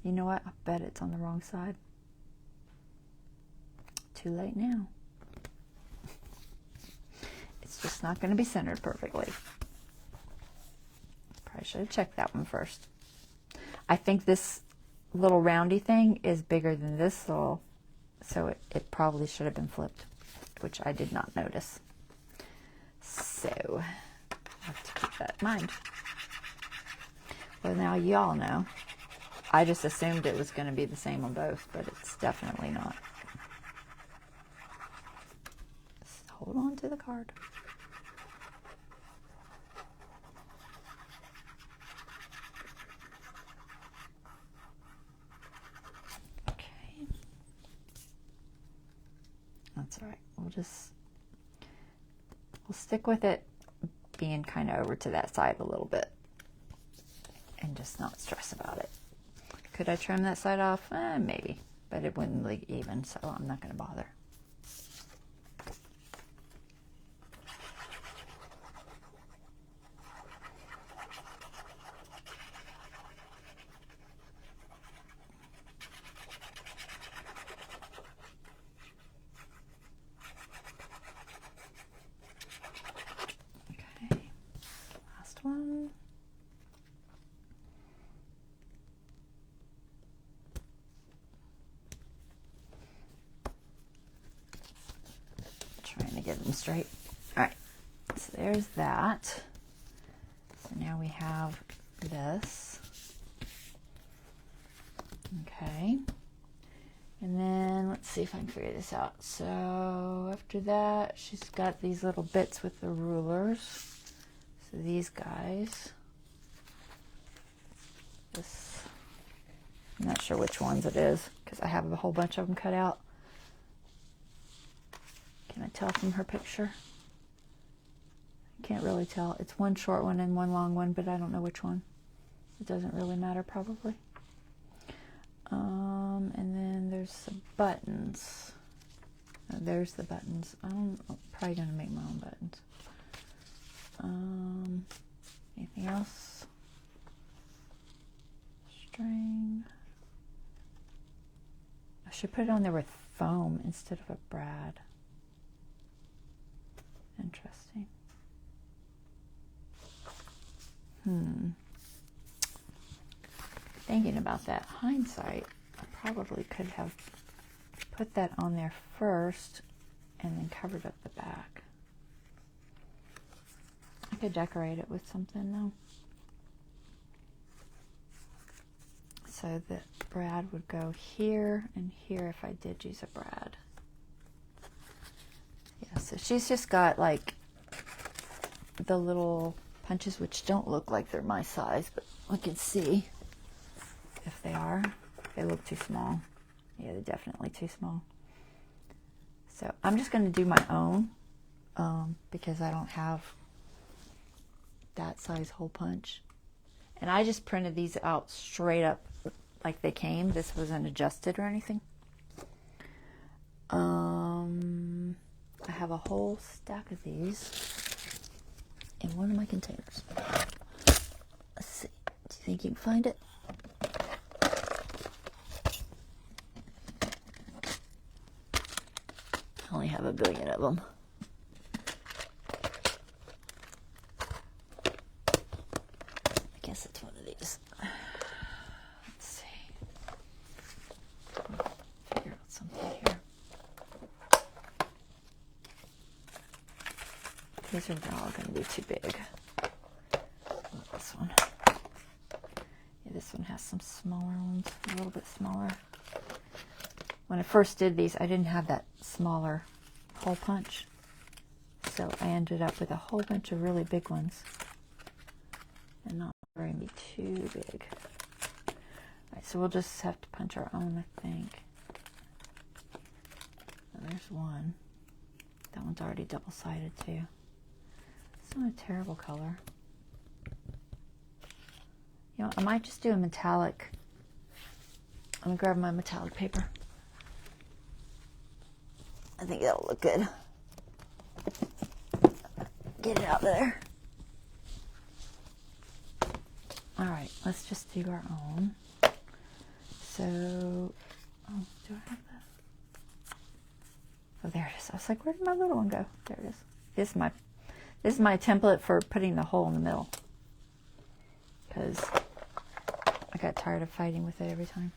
You know what? I bet it's on the wrong side. Too late now. It's just not going to be centered perfectly. Probably should have checked that one first. I think this little roundy thing is bigger than this little, so it probably should have been flipped, which I did not notice. So, I have to keep that in mind. Well, now y'all know. I just assumed it was going to be the same on both, but it's definitely not. Just hold on to the card. Okay. That's all right. We'll stick with it being kind of over to that side a little bit and just not stress about it. Could I trim that side off? Maybe, but it wouldn't look even, so I'm not going to bother. Okay, last one. Trying to get them straight. All right, so there's that. So now we have this. Okay, and then let's see if I can figure this out. So after that, she's got these little bits with the rulers. So these guys, this I'm not sure which ones it is because I have a whole bunch of them cut out. Can I tell from her picture? I can't really tell. It's one short one and one long one, but I don't know which one. It doesn't really matter probably. And then there's some buttons. There's the buttons. I'm probably going to make my own buttons. Anything else? String. I should put it on there with foam instead of a brad. Interesting. Thinking about that, hindsight, I probably could have put that on there first and then covered up the back. I could decorate it with something though. So the brad would go here and here if I did use a brad. Yeah, so she's just got like the little punches, which don't look like they're my size, but we can see if they are. They look too small. Yeah, they're definitely too small. So I'm just going to do my own because I don't have that size hole punch. And I just printed these out straight up like they came. This wasn't adjusted or anything. I have a whole stack of these in one of my containers. Let's see. Do you think you can find it? I only have a billion of them. I guess it's one of these. Let's see. Figure out something here. These are all going to be too big. This one. Yeah, this one has some smaller ones, a little bit smaller. When I first did these, I didn't have that smaller hole punch. So I ended up with a whole bunch of really big ones. And not going to be too big. Alright, so we'll just have to punch our own, I think. Oh, there's one. That one's already double-sided too. It's not a terrible color. You know, I might just do a metallic. I'm going to grab my metallic paper. I think that'll look good. Get it out there. Alright, let's just do our own. So, oh, do I have that? Oh, there it is. I was like, where did my little one go? There it is. This is my template for putting the hole in the middle. Because I got tired of fighting with it every time.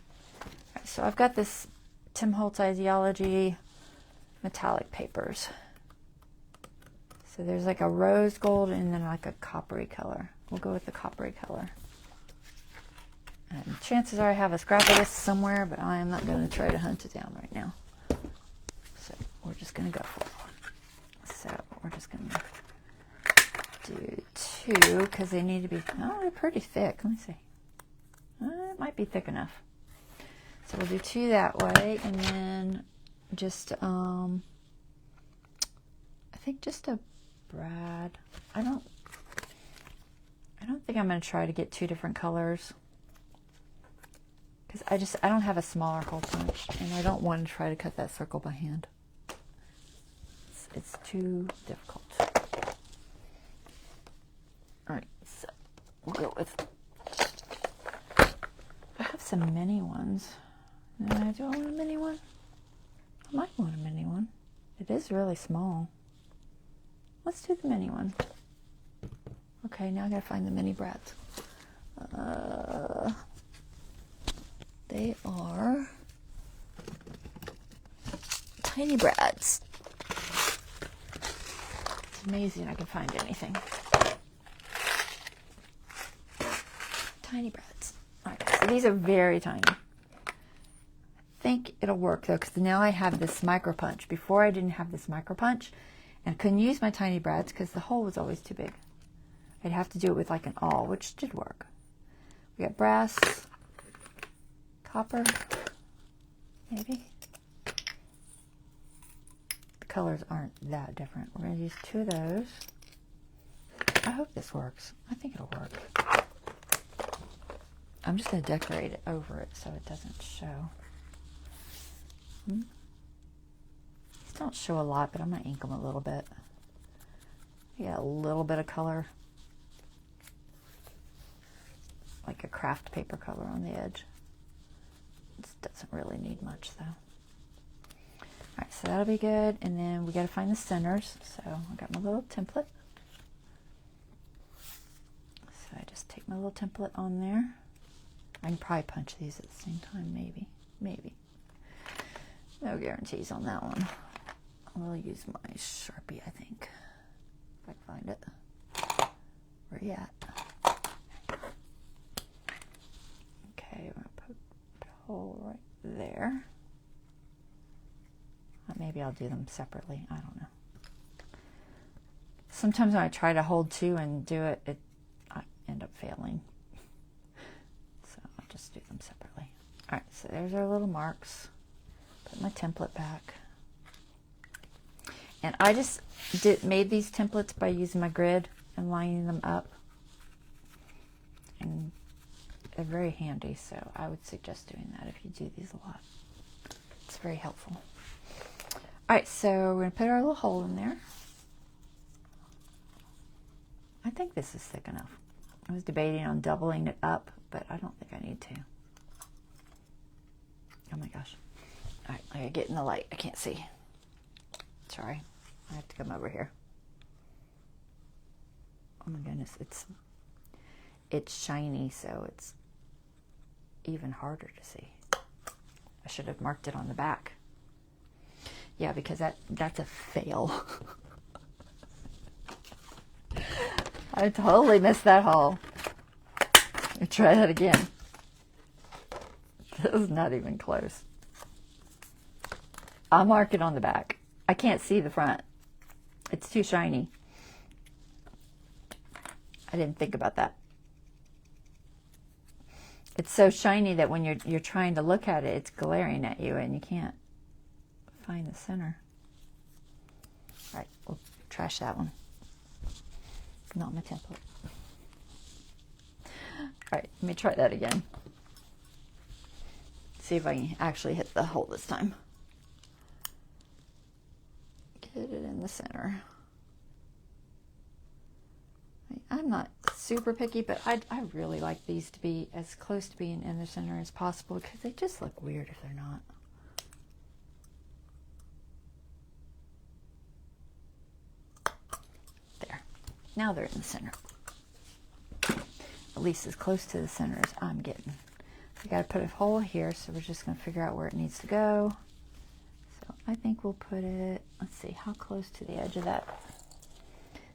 Alright, so I've got this Tim Holtz Ideology metallic papers. So there's like a rose gold and then like a coppery color. We'll go with the coppery color. And chances are I have a scrap of this somewhere, but I am not going to try to hunt it down right now. So we're just going to go for it. So we're just going to do two because they need to be, oh, they're pretty thick. Let me see. It might be thick enough. So we'll do two that way and then just, I think just a brad. I don't think I'm going to try to get two different colors. Because I don't have a smaller hole punch, and I don't want to try to cut that circle by hand. It's too difficult. Alright, so we'll go with, I have some mini ones. Do I want a mini one? I might want a mini one. It is really small. Let's do the mini one. Okay, now I gotta find the mini brads. They are tiny brads. It's amazing I can find anything. Tiny brads. Alright, so these are very tiny. I think it'll work though, because now I have this micro punch. Before I didn't have this micro punch, and I couldn't use my tiny brads because the hole was always too big. I'd have to do it with like an awl, which did work. We got brass, copper, maybe. The colors aren't that different. We're going to use 2 of those. I hope this works. I think it'll work. I'm just going to decorate it over it so it doesn't show. These don't show a lot, but I'm going to ink them a little bit. Yeah, a little bit of color. Like a craft paper color on the edge. This doesn't really need much though. Alright, so that'll be good. And then we got to find the centers. So I got my little template. So I just take my little template on there. I can probably punch these at the same time, maybe. Maybe. No guarantees on that one. I'll use my Sharpie, I think. If I can find it. Where you at? Okay, we're going to put a hole right there. Maybe I'll do them separately. I don't know. Sometimes when I try to hold 2 and do it, I end up failing. So I'll just do them separately. Alright, so there's our little marks. Put my template back. And I just made these templates by using my grid and lining them up. And they're very handy, so I would suggest doing that if you do these a lot. It's very helpful. Alright, so we're going to put our little hole in there. I think this is thick enough. I was debating on doubling it up, but I don't think I need to. Oh my gosh. Alright, I gotta get in the light. I can't see. Sorry. I have to come over here. Oh my goodness, it's shiny, so it's even harder to see. I should have marked it on the back. Yeah, because that's a fail. I totally missed that hole. Let me try that again. This is not even close. I'll mark it on the back. I can't see the front. It's too shiny. I didn't think about that. It's so shiny that when you're trying to look at it, it's glaring at you and you can't find the center. All right, we'll trash that one. Not my template. All right, let me try that again. See if I can actually hit the hole this time. Get it in the center. I'm not super picky, but I really like these to be as close to being in the center as possible because they just look weird if they're not. There. Now they're in the center. At least as close to the center as I'm getting. We got to put a hole here, so we're just going to figure out where it needs to go. So I think we'll put it, let's see, how close to the edge of that.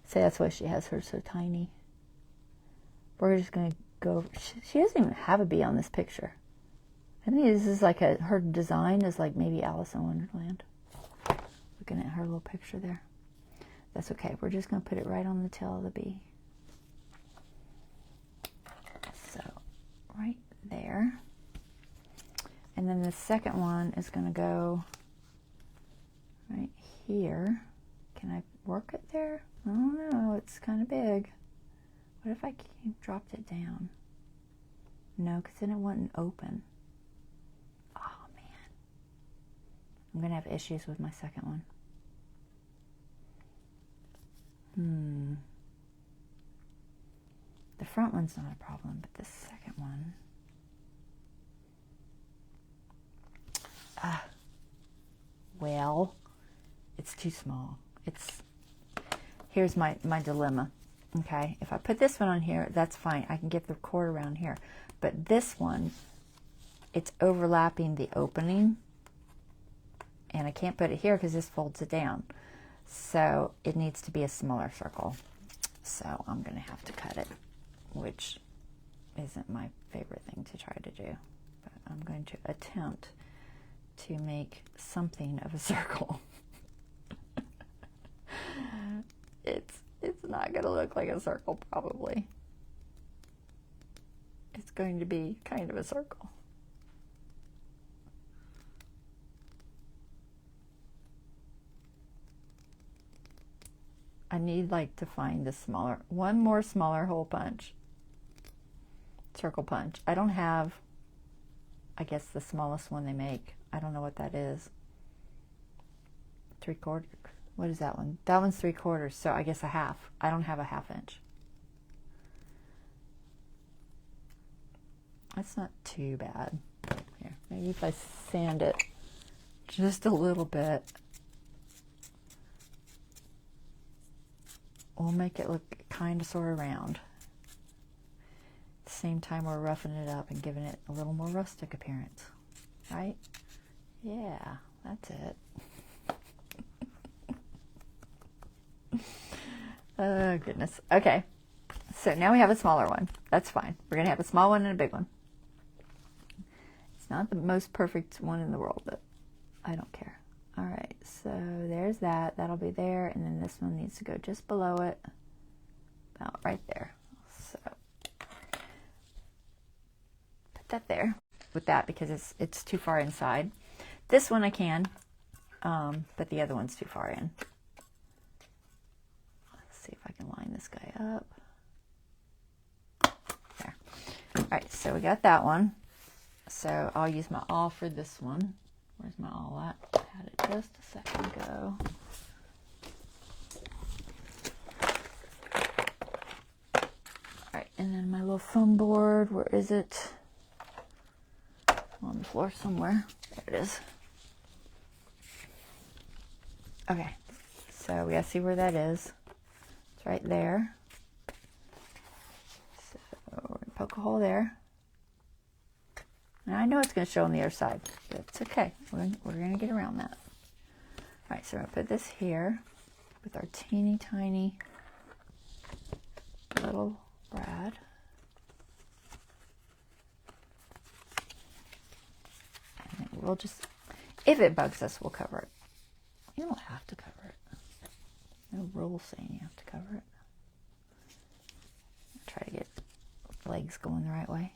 See, that's why she has her so tiny. We're just going to go, she doesn't even have a bee on this picture. I think this is like her design is like maybe Alice in Wonderland. Looking at her little picture there. That's okay, we're just going to put it right on the tail of the bee. So, right there. And then the second one is going to go right here. Can I work it there? I don't know, it's kind of big. What if I dropped it down? No, because then it wouldn't open. Oh man. I'm going to have issues with my second one. The front one's not a problem, but the second one. Well, it's too small. Here's my dilemma. Okay, if I put this one on here, that's fine. I can get the cord around here. But this one, it's overlapping the opening. And I can't put it here because this folds it down. So it needs to be a smaller circle. So I'm going to have to cut it, which isn't my favorite thing to try to do. But I'm going to attempt to make something of a circle. It's not going to look like a circle, probably. It's going to be kind of a circle. I need like to find the smaller, one more smaller hole punch, circle punch. I don't have, I guess, the smallest one they make. I don't know what that is. 3/4. What is that one? That one's 3/4, so I guess a half. I don't have a 1/2 inch. That's not too bad. Here, maybe if I sand it just a little bit, we'll make it look kind of sort of round. At the same time, we're roughing it up and giving it a little more rustic appearance, right? Yeah, that's it. Oh, goodness. Okay, so now we have a smaller one. That's fine. We're going to have a small one and a big one. It's not the most perfect one in the world, but I don't care. All right, so there's that. That'll be there, and then this one needs to go just below it, about right there. So put that there with that because it's too far inside. This one I can, but the other one's too far in. Let's see if I can line this guy up. There. All right, so we got that one. So I'll use my awl for this one. Where's my awl at? I had it just a second ago. Alright, and then my little foam board, where is it? On the floor somewhere. There it is. Okay, so we gotta see where that is. It's right there. So we're gonna poke a hole there. And I know it's going to show on the other side, but it's okay. We're going to get around that. All right, so we're going to put this here with our teeny tiny little brad. And we'll just, if it bugs us, we'll cover it. You don't have to cover it. No rule saying you have to cover it. Try to get legs going the right way.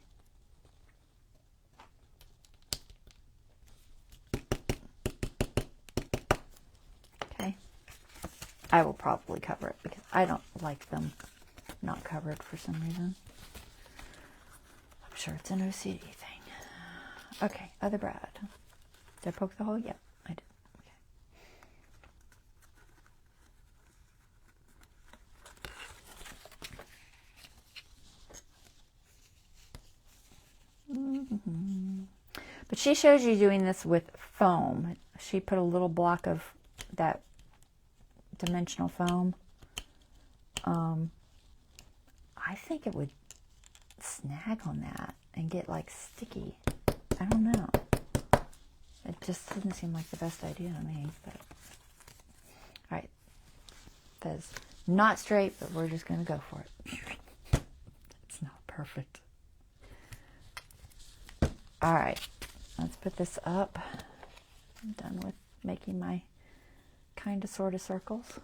I will probably cover it because I don't like them not covered for some reason. I'm sure it's an OCD thing. Okay, other brad. Did I poke the hole? Yep, I did. Okay. But she shows you doing this with foam. She put a little block of that dimensional foam. I think it would snag on that and get like sticky. I don't know. It just didn't seem like the best idea to me. But all right, that's not straight, but we're just gonna go for it. It's not perfect. All right, let's put this up. I'm done with making my kind of sort of circles.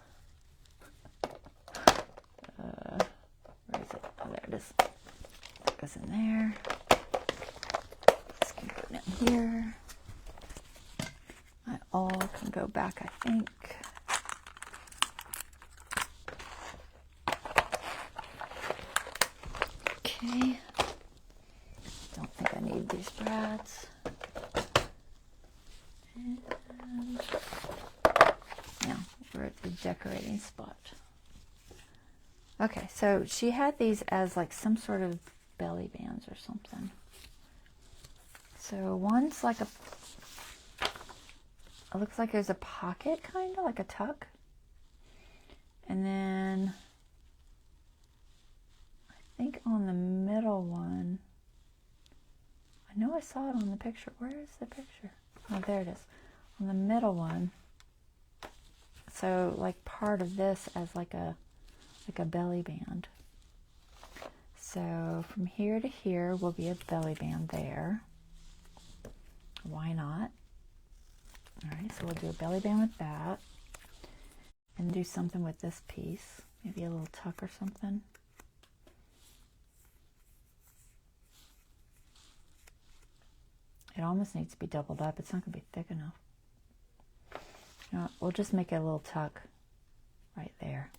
Where is it? Oh, there it is. That goes in there. This can go down here. My awl can go back, I think. Okay. Don't think I need these brads. And now we're at the decorating spot. Okay, so she had these as like some sort of belly bands or something. So one's like it looks like there's a pocket, kind of like a tuck. And then I think on the middle one, I know I saw it on the picture. Where is the picture? Oh, there it is. On the middle one. So like part of this as like a belly band. So from here to here will be a belly band there. Why not? All right, so we'll do a belly band with that. And do something with this piece. Maybe a little tuck or something. It almost needs to be doubled up. It's not going to be thick enough. You know what? We'll just make a little tuck right there.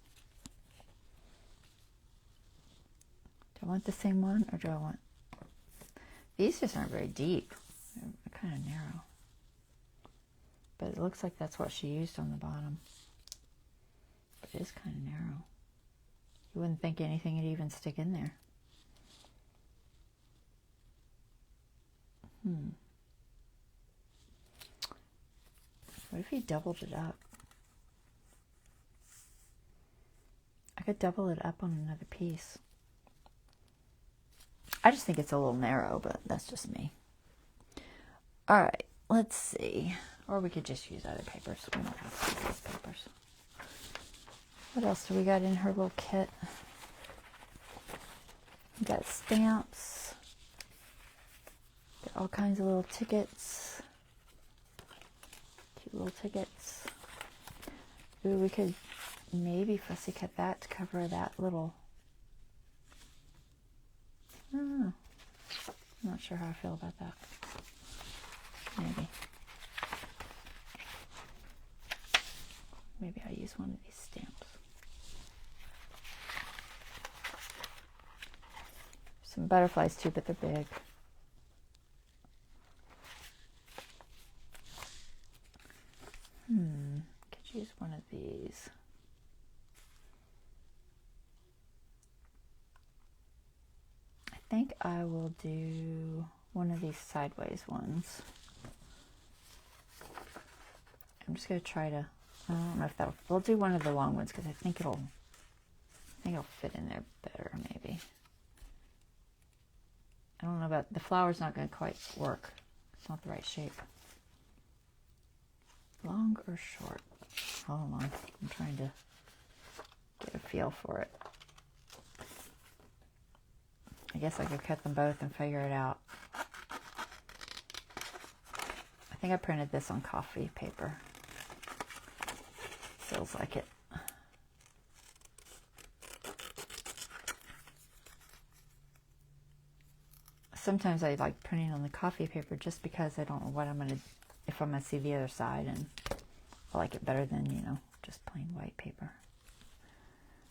I want the same one, or do I want... These just aren't very deep. They're kind of narrow. But it looks like that's what she used on the bottom. But it is kind of narrow. You wouldn't think anything would even stick in there. What if you doubled it up? I could double it up on another piece. I just think it's a little narrow, but that's just me. All right, let's see. Or we could just use other papers. We don't have to use these papers. What else do we got in her little kit? We got stamps. Got all kinds of little tickets. Cute little tickets. Ooh, we could maybe fussy cut that to cover that little... I don't know. I'm not sure how I feel about that. Maybe. Maybe I'll use one of these stamps. Some butterflies too, but they're big. Could use one of these. I think I will do one of these sideways ones. I'm just going to try to, I don't know if that'll, we'll do one of the long ones because I think it'll fit in there better maybe. I don't know about, the flower's not going to quite work. It's not the right shape. Long or short? Hold on, I'm trying to get a feel for it. I guess I could cut them both and figure it out. I think I printed this on coffee paper. Feels like it. Sometimes I like printing on the coffee paper just because I don't know what I'm going to, if I'm going to see the other side, and I like it better than, you know, just plain white paper.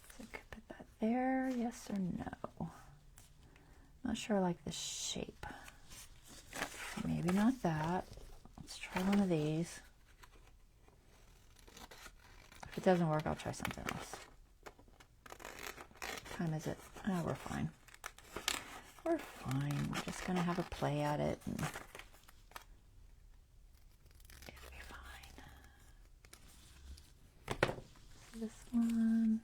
So I could put that there, yes or no? Not sure I like the shape. Maybe not that. Let's try one of these. If it doesn't work, I'll try something else. What time is it? Oh, we're fine. We're fine. We're just going to have a play at it, and it'll be fine. So this one.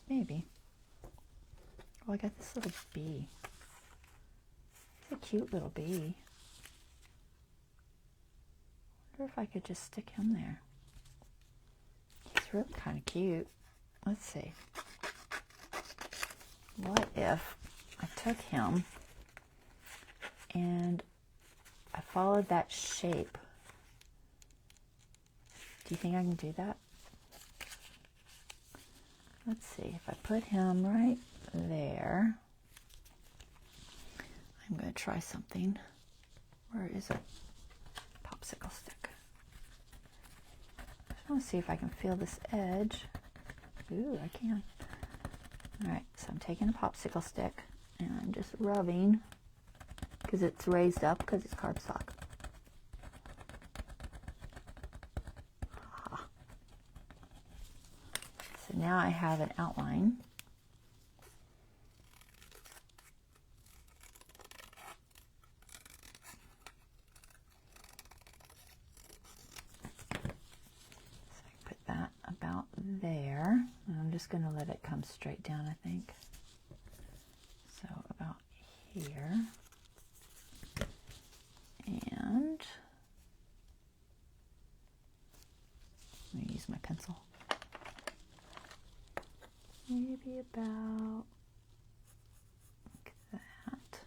Maybe. Oh, I got this little bee. It's a cute little bee. I wonder if I could just stick him there. He's really kind of cute. Let's see. What if I took him and I followed that shape? Do you think I can do that? Let's see. If I put him right there, I'm going to try something. Where is it? Popsicle stick. I just want to see if I can feel this edge. Ooh, I can. Alright, so I'm taking a popsicle stick and I'm just rubbing because it's raised up because it's cardstock. So now I have an outline. About there. I'm just going to let it come straight down, I think. So about here. And let me use my pencil. Maybe about like that.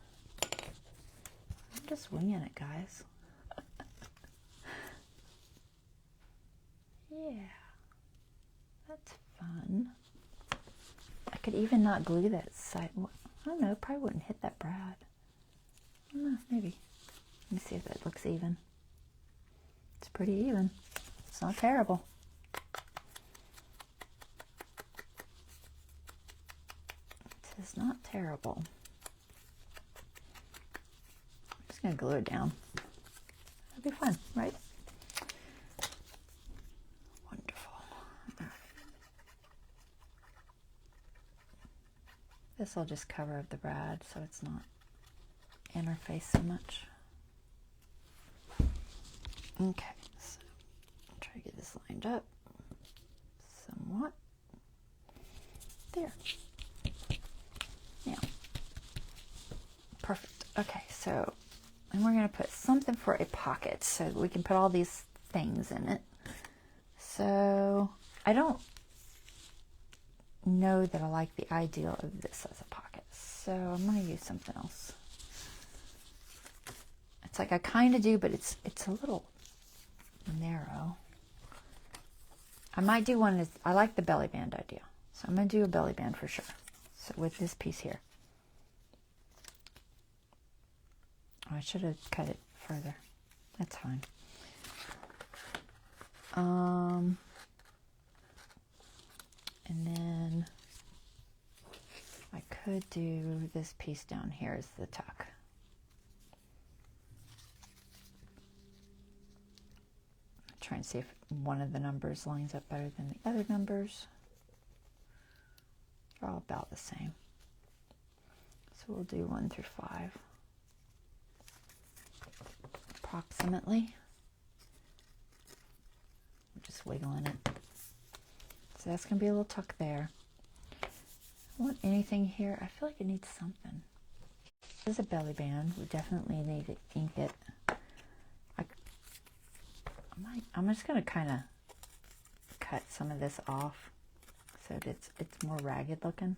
I'm just winging it, guys. Yeah. That's fun. I could even not glue that side. I don't know, probably wouldn't hit that brad. I don't know, maybe. Let me see if that looks even. It's pretty even. It's not terrible. is not terrible. I'm just going to glue it down. That'll be fun, right? Wonderful. All right. This will just cover up the brad so it's not in our face so much. Okay, so I'll try to get this lined up somewhat. There. Now, perfect. Okay, so, and we're going to put something for a pocket so we can put all these things in it. So, I don't know that I like the idea of this as a pocket, so I'm going to use something else. It's like I kind of do, but it's a little narrow. I might do one. I like the belly band idea, so I'm going to do a belly band for sure. So with this piece here, oh, I should have cut it further. That's fine. And then I could do this piece down here as the tuck. Try and see if one of the numbers lines up better than the other numbers. They're all about the same. So we'll do 1 through 5. Approximately. I'm just wiggling it. So that's going to be a little tuck there. I don't want anything here. I feel like it needs something. This is a belly band. We definitely need to ink it. I'm just going to kind of cut some of this off so that it's more ragged looking.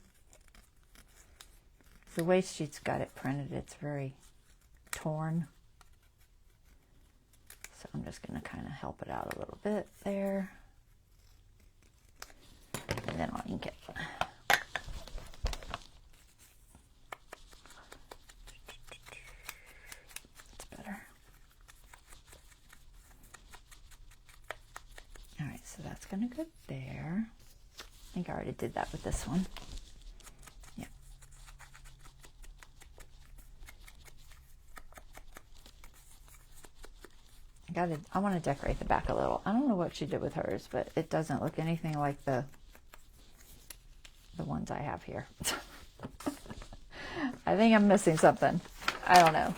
The way she's got it printed, it's very torn. So I'm just going to kind of help it out a little bit there. And then I'll ink it. It's better. All right, so that's going to go there. I think I already did that with this one. Yeah. I want to decorate the back a little. I don't know what she did with hers, but it doesn't look anything like the ones I have here. I think I'm missing something. I don't know.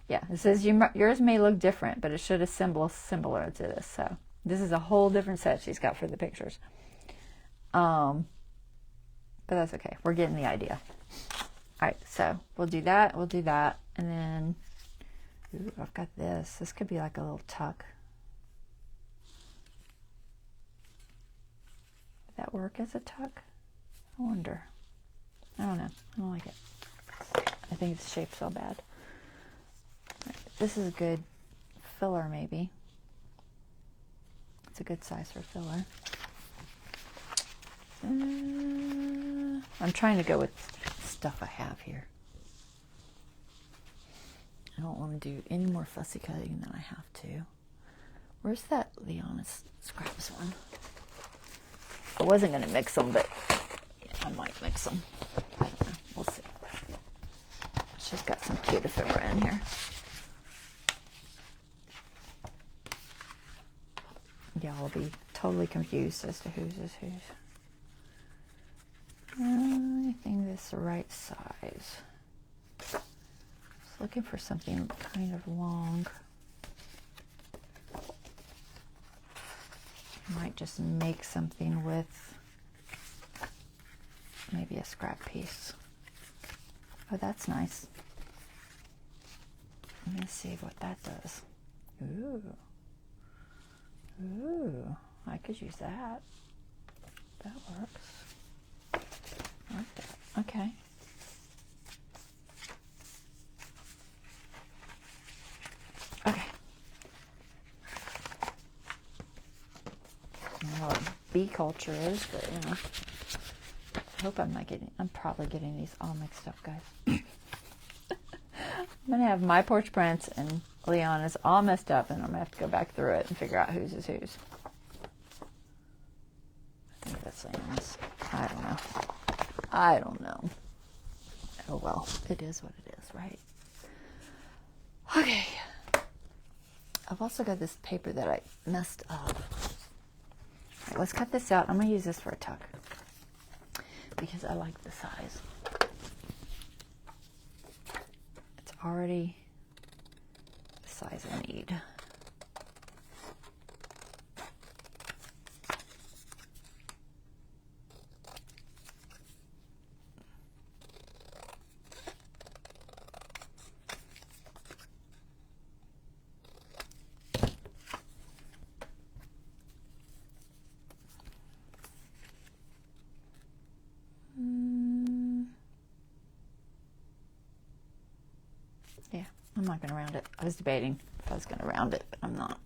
Yeah, it says yours may look different, but it should assemble similar to this. So this is a whole different set she's got for the pictures. But that's okay. We're getting the idea. All right, so we'll do that. We'll do that. And then, ooh, I've got this. This could be like a little tuck. Would that work as a tuck? I wonder. I don't know. I don't like it. I think it's shaped so bad. Right, this is a good filler, maybe. It's a good size for filler. I'm trying to go with stuff I have here. I don't want to do any more fussy cutting than I have to. Where's that Leonis scraps one? I wasn't going to mix them, but yeah, I might mix them. I don't know. We'll see. She's got some cute ephemera in here. Y'all will be totally confused as to whose is whose. I think this is the right size. Just looking for something kind of long. Might just make something with maybe a scrap piece. Oh, that's nice. Let me see what that does. Ooh. Ooh, I could use that. That works. I like that. Okay. Okay. I don't know what bee culture is, but you know. I hope I'm probably getting these all mixed up, guys. I'm going to have My Porch Prints and Leona's all messed up, and I'm going to have to go back through it and figure out whose is whose. I think that's Leona's. I don't know. I don't know. Oh well, it is what it is, right? Okay. I've also got this paper that I messed up. All right, let's cut this out. I'm going to use this for a tuck because I like the size. It's already the size I need. Yeah, I'm not going to round it. I was debating if I was going to round it, but I'm not.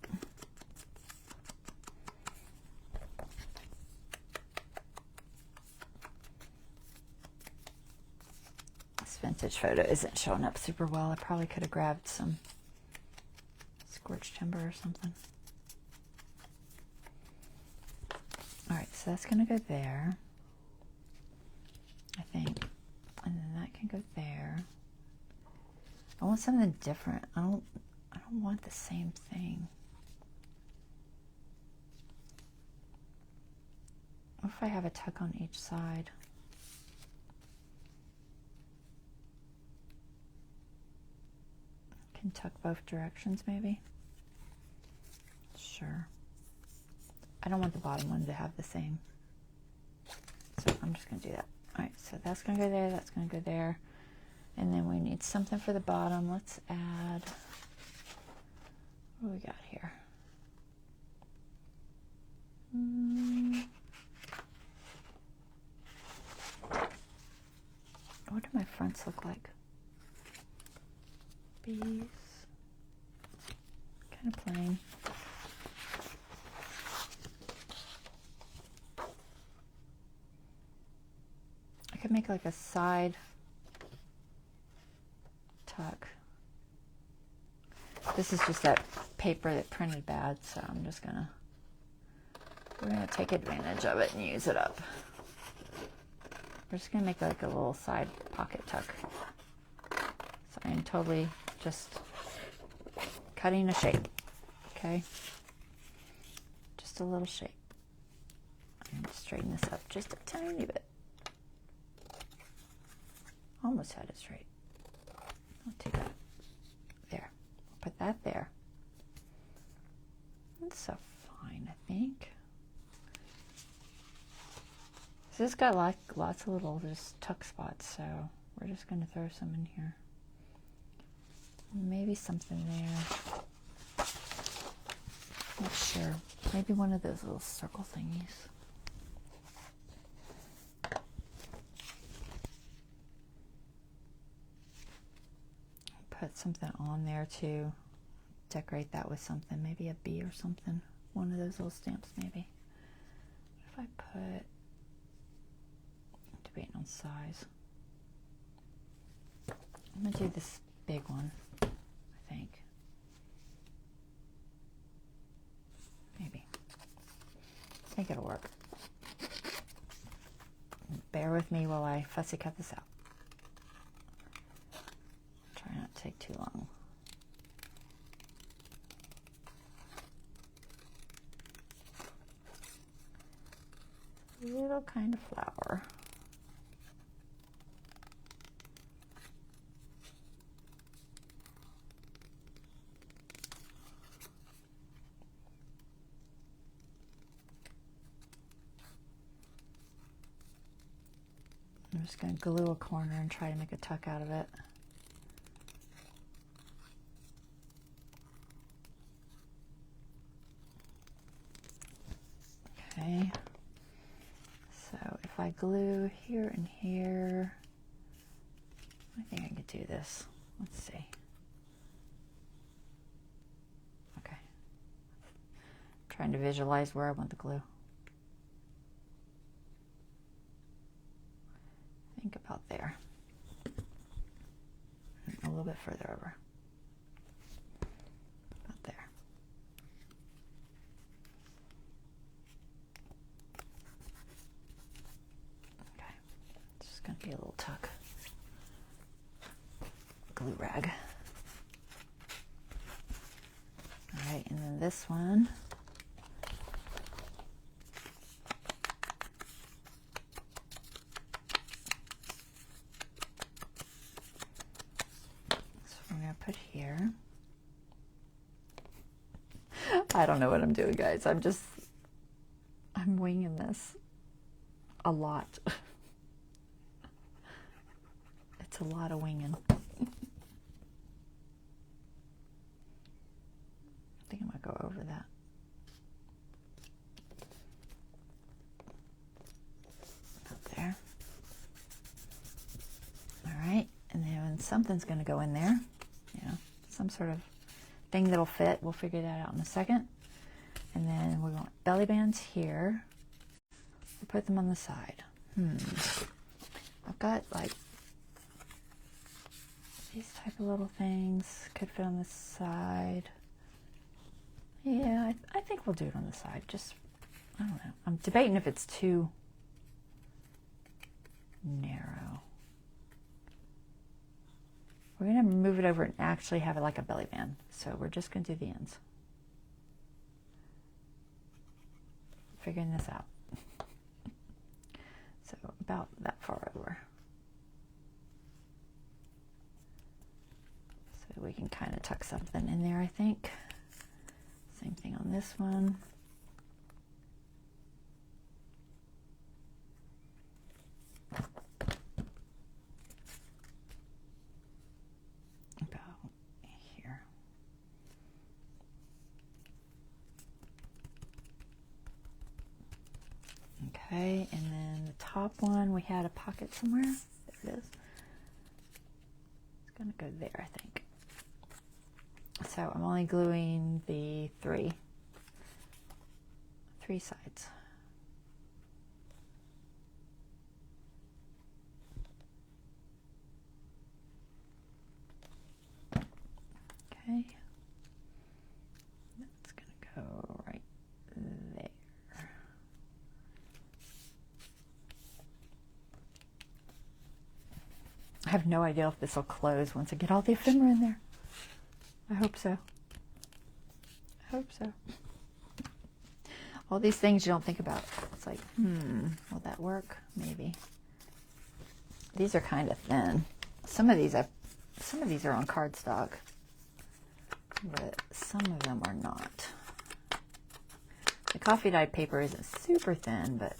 This vintage photo isn't showing up super well. I probably could have grabbed some scorched timber or something. All right, so that's going to go there, I think. And then that can go there. I want something different. I don't want the same thing. What if I have a tuck on each side? Can tuck both directions maybe? Sure. I don't want the bottom one to have the same. So I'm just going to do that. All right, so that's going to go there, that's going to go there. And then we need something for the bottom. Let's add, what do we got here? What do my fronts look like? Bees. Kind of plain. I could make like a side tuck. This is just that paper that printed bad, so we're gonna take advantage of it and use it up. We're just gonna make like a little side pocket tuck. So I am totally just cutting a shape, okay? Just a little shape. I'm gonna straighten this up just a tiny bit. Almost had it straight. Not too bad. There. I'll put that there. That's so fine, I think. So this got lots of little just tuck spots, so we're just going to throw some in here. Maybe something there. Not sure. Maybe one of those little circle thingies. Put something on there to decorate that with something, maybe a bee or something. One of those little stamps, maybe. If I put, I'm debating on size. I'm gonna do this big one, I think. Maybe. I think it'll work. Bear with me while I fussy cut this out. Try not to take too long. Little kind of flower. I'm just going to glue a corner and try to make a tuck out of it. Okay. So if I glue here and here, I think I could do this. Let's see. Okay. Trying to visualize where I want the glue. Think about there. A little bit further over. About there. Be a little tuck. Glue rag. All right, and then this one. So we're gonna put here. I don't know what I'm doing, guys. I'm winging this a lot. It's a lot of winging. I think I might go over that. Up there. All right, and then something's going to go in there. You know, some sort of thing that'll fit. We'll figure that out in a second. And then we want belly bands here. We'll put them on the side. I've got like these type of little things. Could fit on the side. Yeah, I think we'll do it on the side. Just, I don't know. I'm debating if it's too narrow. We're going to move it over and actually have it like a belly band. So we're just going to do the ends. Figuring this out. So about that far over. So we can kind of tuck something in there, I think. Same thing on this one. About here. Okay, and then the top one, we had a pocket somewhere. There it is. It's going to go there, I think. So I'm only gluing the three sides. Okay. That's going to go right there. I have no idea if this will close once I get all the ephemera in there. I hope so. I hope so. All these things you don't think about. It's like, will that work? Maybe. These are kind of thin. Some of these are on cardstock, but some of them are not. The coffee dyed paper isn't super thin, but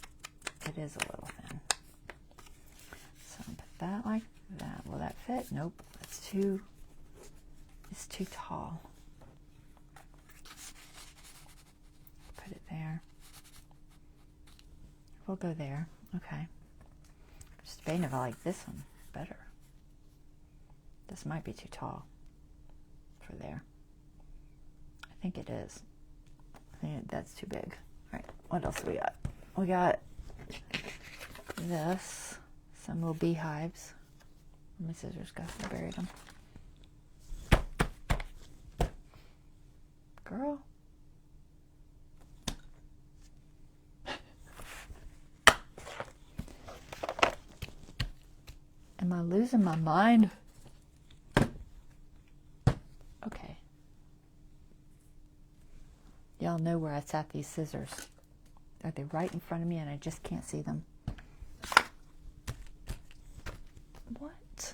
it is a little thin. So I'll put that like that. Will that fit? Nope. It's too tall. Put it there. We'll go there. Okay. Just debating if I like this one better. This might be too tall for there. I think it is. I think that's too big. All right. What else do we got? We got this. Some little beehives. My scissors got buried them. Girl. Am I losing my mind? Okay. Y'all know where I sat these scissors. Are they right in front of me and I just can't see them? What?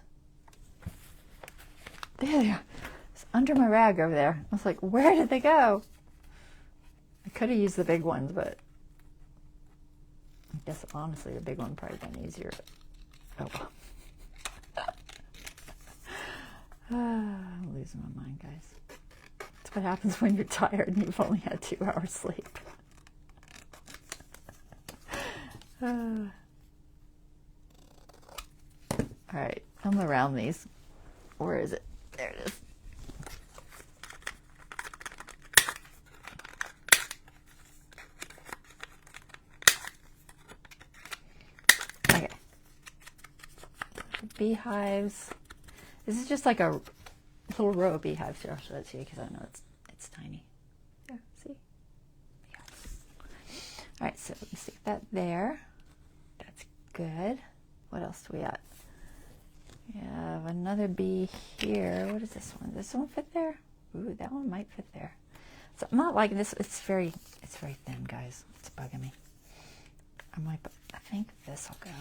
There they are. It's under my rag over there. I was like, where did they go? I could have used the big ones, but I guess honestly the big one probably been easier. Oh well. I'm losing my mind, guys. That's what happens when you're tired and you've only had 2 hours sleep. All right, I'm around these. Where is it? There it is. Okay. Beehives. This is just like a little row of beehives here. I'll show that to you because I know it's tiny. There, see? Beehives. All right, so we stick that there. That's good. What else do we got? We have another bee here. What is this one? Does this one fit there? Ooh, that one might fit there. So I'm not like this. It's very thin, guys. It's bugging me. I think this will go.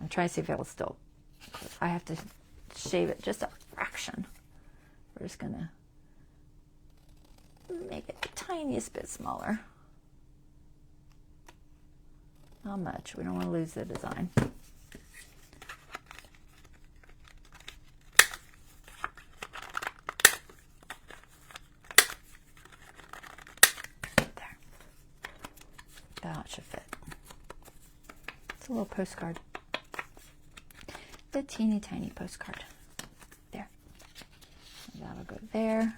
I'm trying to see if it will still. I have to shave it just a fraction. We're just gonna make it the tiniest bit smaller. Not much. We don't want to lose the design. There. That should fit. It's a little postcard. The teeny tiny postcard. There. That'll go there.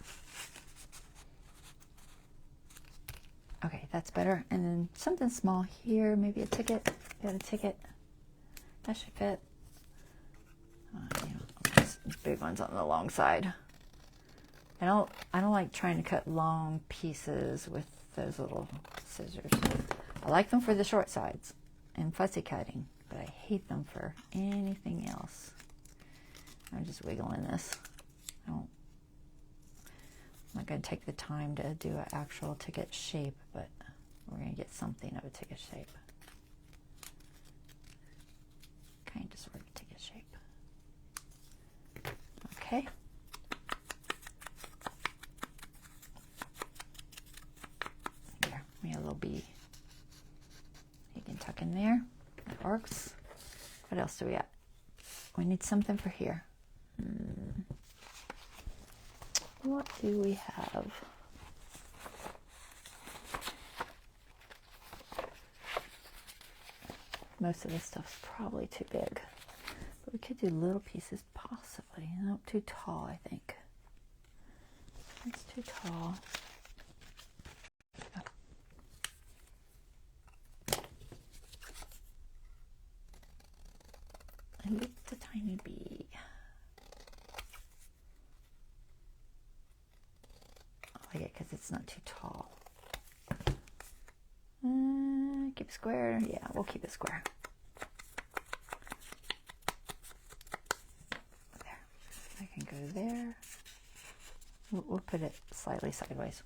Okay, that's better. And then something small here, maybe a ticket. Got a ticket. That should fit. Just big ones on the long side. I don't like trying to cut long pieces with those little scissors. I like them for the short sides and fussy cutting, but I hate them for anything else. I'm just wiggling this. I'm not going to take the time to do an actual ticket shape, but we're going to get something of a ticket shape. Kind of sort of ticket shape. Okay. There, we have a little bee. You can tuck in there. That works. What else do we got? We need something for here. What do we have? Most of this stuff's probably too big. But we could do little pieces possibly. Not too tall, I think. It's too tall. A little tiny bee. I like it because it's not too tall. Keep it square. Yeah, we'll keep it square. There. I can go there. We'll put it slightly sideways.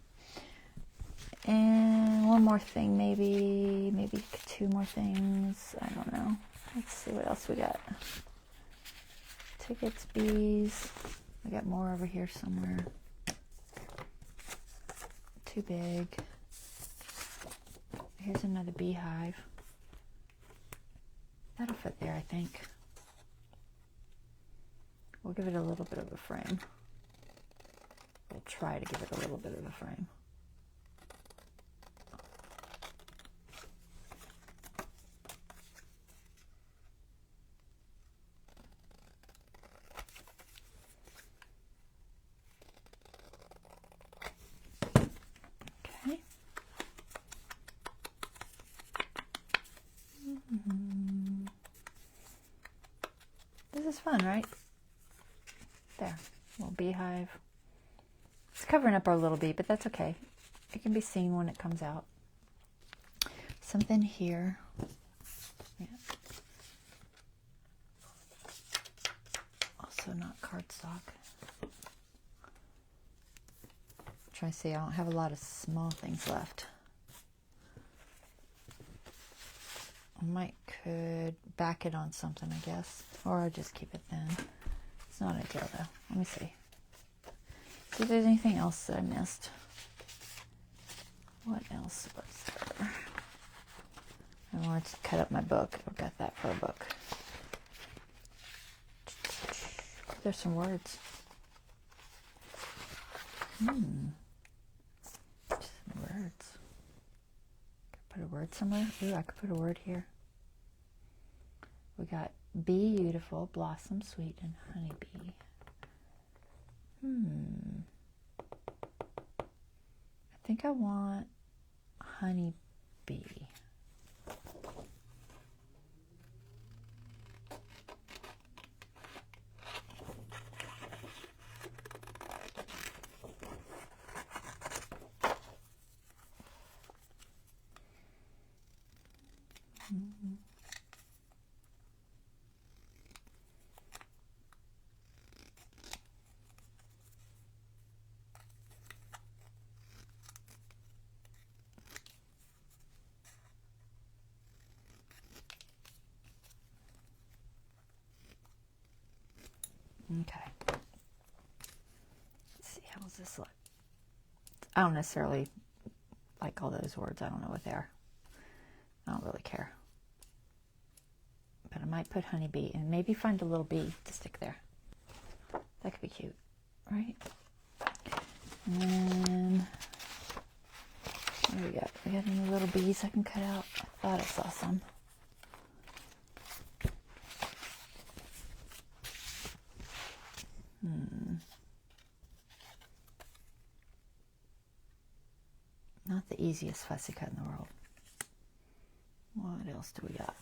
And one more thing, maybe two more things. I don't know. Let's see what else we got. Tickets, bees. We got more over here somewhere. Too big. Here's another beehive. That'll fit there, I think. We'll give it a little bit of a frame. We'll try to give it a little bit of a frame. Okay. This is fun, right? There, little beehive. It's covering up our little bee, but that's okay. It can be seen when it comes out. Something here. Yeah. Also not cardstock. Try to see, I don't have a lot of small things left. I could back it on something, I guess. Or I'll just keep it thin. It's not ideal though. Let me see. See if there's anything else that I missed. What else was there? I wanted to cut up my book. I've got that for a book. There's some words. Some words. Could put a word somewhere. Ooh, I could put a word here. We got beautiful, blossom sweet, and honeybee. I think I want honeybee. Okay. Let's see, how does this look? I don't necessarily like all those words. I don't know what they are. I don't really care. But I might put honeybee and maybe find a little bee to stick there. That could be cute, right? And then, what do we got? We got any little bees I can cut out? I thought I saw some. Not the easiest fussy cut in the world. What else do we got?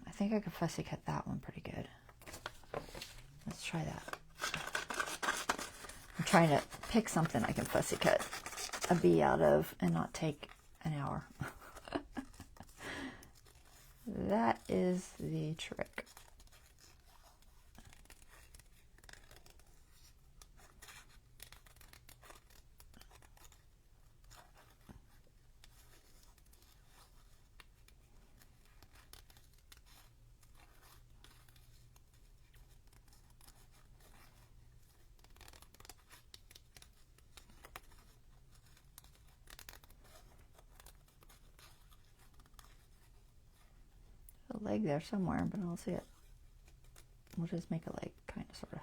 I think I could fussy cut that one pretty good. Let's try that. I'm trying to pick something I can fussy cut a bee out of and not take an hour. That is the trick. A leg there somewhere, but I don't see it. We'll just make a leg, kind of, sort of.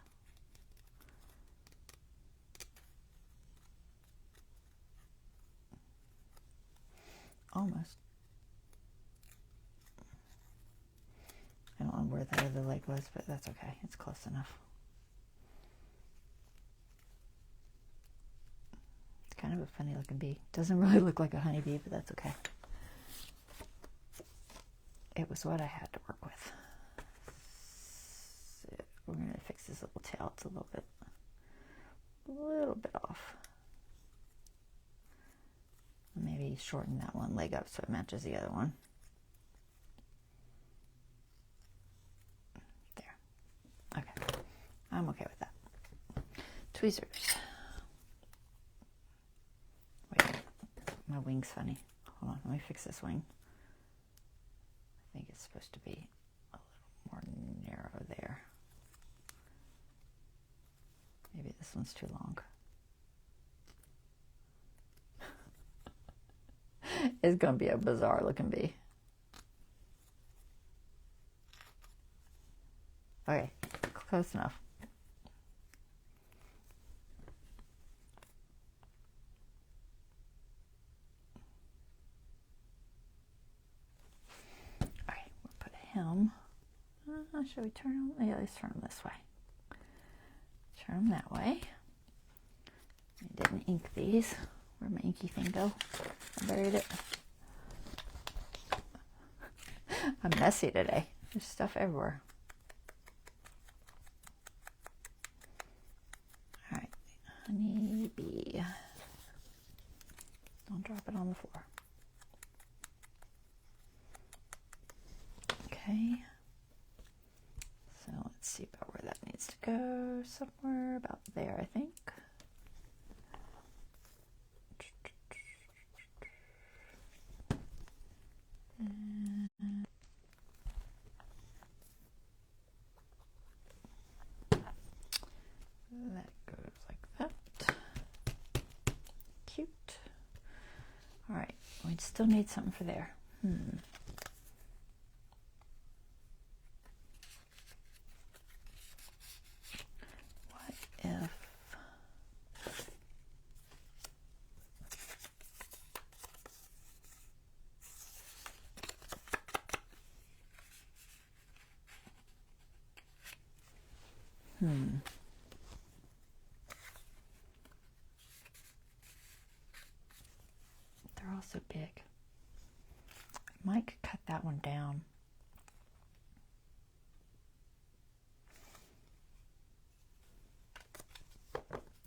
Almost. I don't know where that other leg was, but that's okay. It's close enough. It's kind of a funny looking bee. Doesn't really look like a honeybee, but that's okay. It was what I had to work with. So we're going to fix this little tail. It's a little bit off. Maybe shorten that one leg up so it matches the other one. There. Okay. I'm okay with that. Tweezers. Wait, my wing's funny. Hold on, let me fix this wing. I think it's supposed to be a little more narrow there. Maybe this one's too long. It's going to be a bizarre looking bee. Okay, close enough. Okay, we'll put him. Should we turn him? Yeah, let's turn him this way. Turn him that way. I didn't ink these. Where'd my inky thing go? I buried it. I'm messy today. There's stuff everywhere. All right, honeybee. Don't drop it on the floor. Okay. So let's see about where that needs to go. Somewhere about there, I think. That goes like that. Cute. All right, we still need something for there. What if they're all so big. I might cut that one down.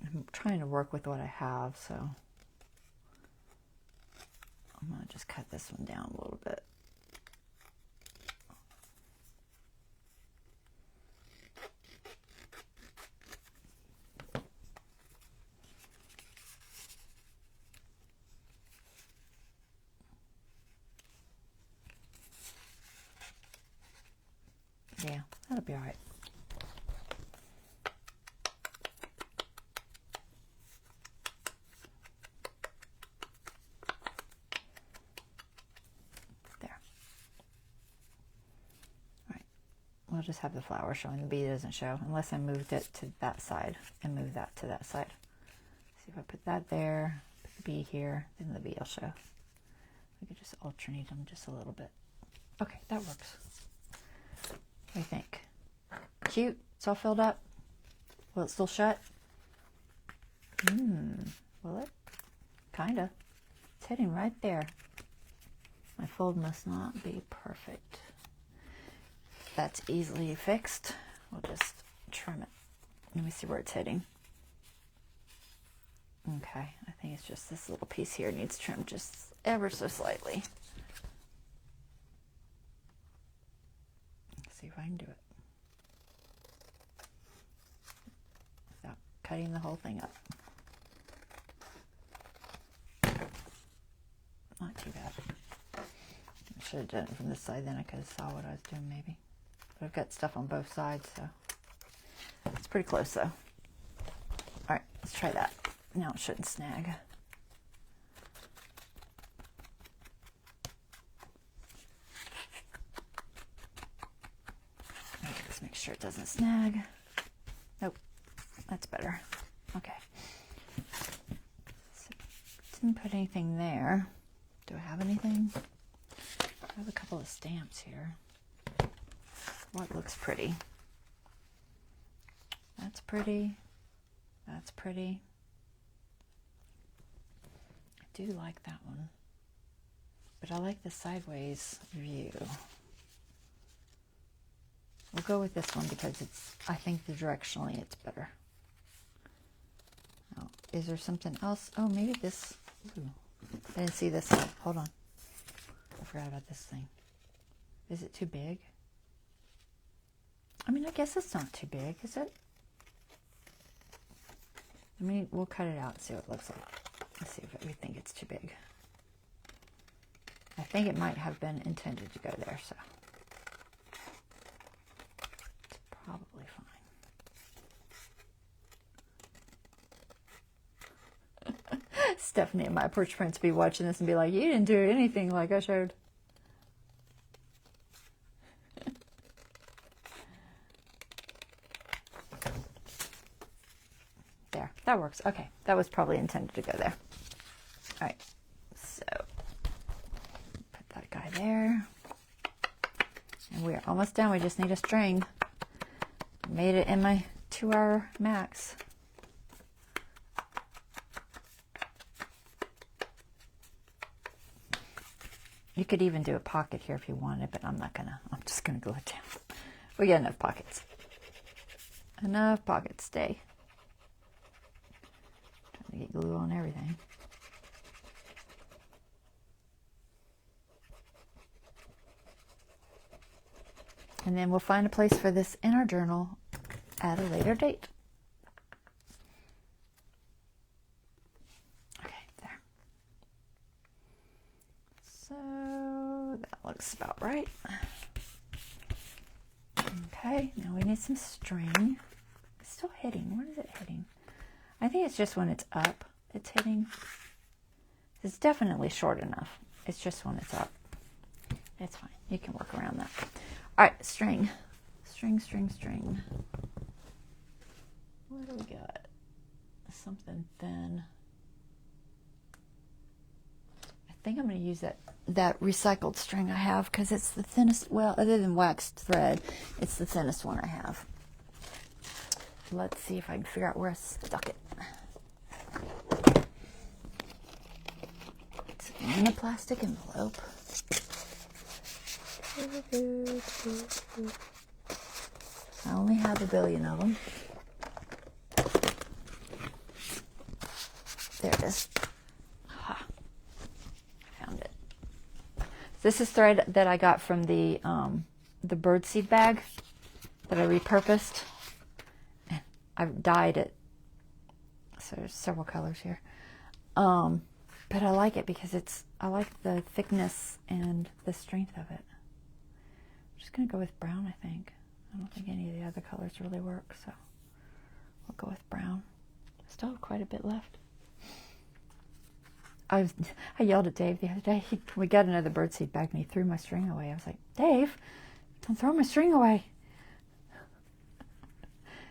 I'm trying to work with what I have, so I'm going to just cut this one down a little bit. Yeah, that'll be all right. There. All right. We'll just have the flower showing. The bee doesn't show unless I moved it to that side and move that to that side. See if I put that there, put the bee here, then the bee will show. We could just alternate them just a little bit. Okay, that works. What do you think? Cute. It's all filled up. Will it still shut? Will it? Kinda. It's hitting right there. My fold must not be perfect. That's easily fixed. We'll just trim it. Let me see where it's hitting. Okay, I think it's just this little piece here needs trimmed just ever so slightly. Let's see if I can do it without cutting the whole thing up. Not too bad. I should have done it from this side, then I could have saw what I was doing maybe. But I've got stuff on both sides, so it's pretty close though. All right, let's try that. Now it shouldn't snag. Just make sure it doesn't snag. Nope, that's better. Okay. So, didn't put anything there. Do I have anything? I have a couple of stamps here. What looks pretty? That's pretty. That's pretty. I do like that one. But I like the sideways view. We'll go with this one because it's, I think directionally it's better. Oh, is there something else? Oh, maybe this. Ooh, I didn't see this one. Hold on. I forgot about this thing. Is it too big? I mean, I guess it's not too big, is it? I mean, we'll cut it out and see what it looks like. Let's see if we think it's too big. I think it might have been intended to go there, so it's probably fine. Stephanie at My Porch Prints be watching this and be like, you didn't do anything like I showed. There, that works. Okay, that was probably intended to go there. All right, so put that guy there. And we're almost done. We just need a string. Made it in my 2-hour max. You could even do a pocket here if you wanted, but I'm not gonna. I'm just gonna glue it down. We got enough pockets. Enough pockets. Stay. Trying to get glue on everything. And then we'll find a place for this in our journal at a later date. Okay, there. So that looks about right. Okay, now we need some string. It's still hitting. Where is it hitting? I think it's just when it's up, it's hitting. It's definitely short enough. It's just when it's up. It's fine. You can work around that. All right, string. String, string, string. What do we got? Something thin. I think I'm going to use that recycled string I have because it's the thinnest, well, other than waxed thread, it's the thinnest one I have. Let's see if I can figure out where I stuck it. It's in a plastic envelope. I only have 1 billion of them. There it is. Ha. Found it. This is thread that I got from the birdseed bag that I repurposed. And I've dyed it. So there's several colors here. But I like it because I like the thickness and the strength of it. I'm just going to go with brown, I think. I don't think any of the other colors really work, so we'll go with brown. Still have quite a bit left. I yelled at Dave the other day. We got another birdseed bag and he threw my string away. I was like, Dave, don't throw my string away.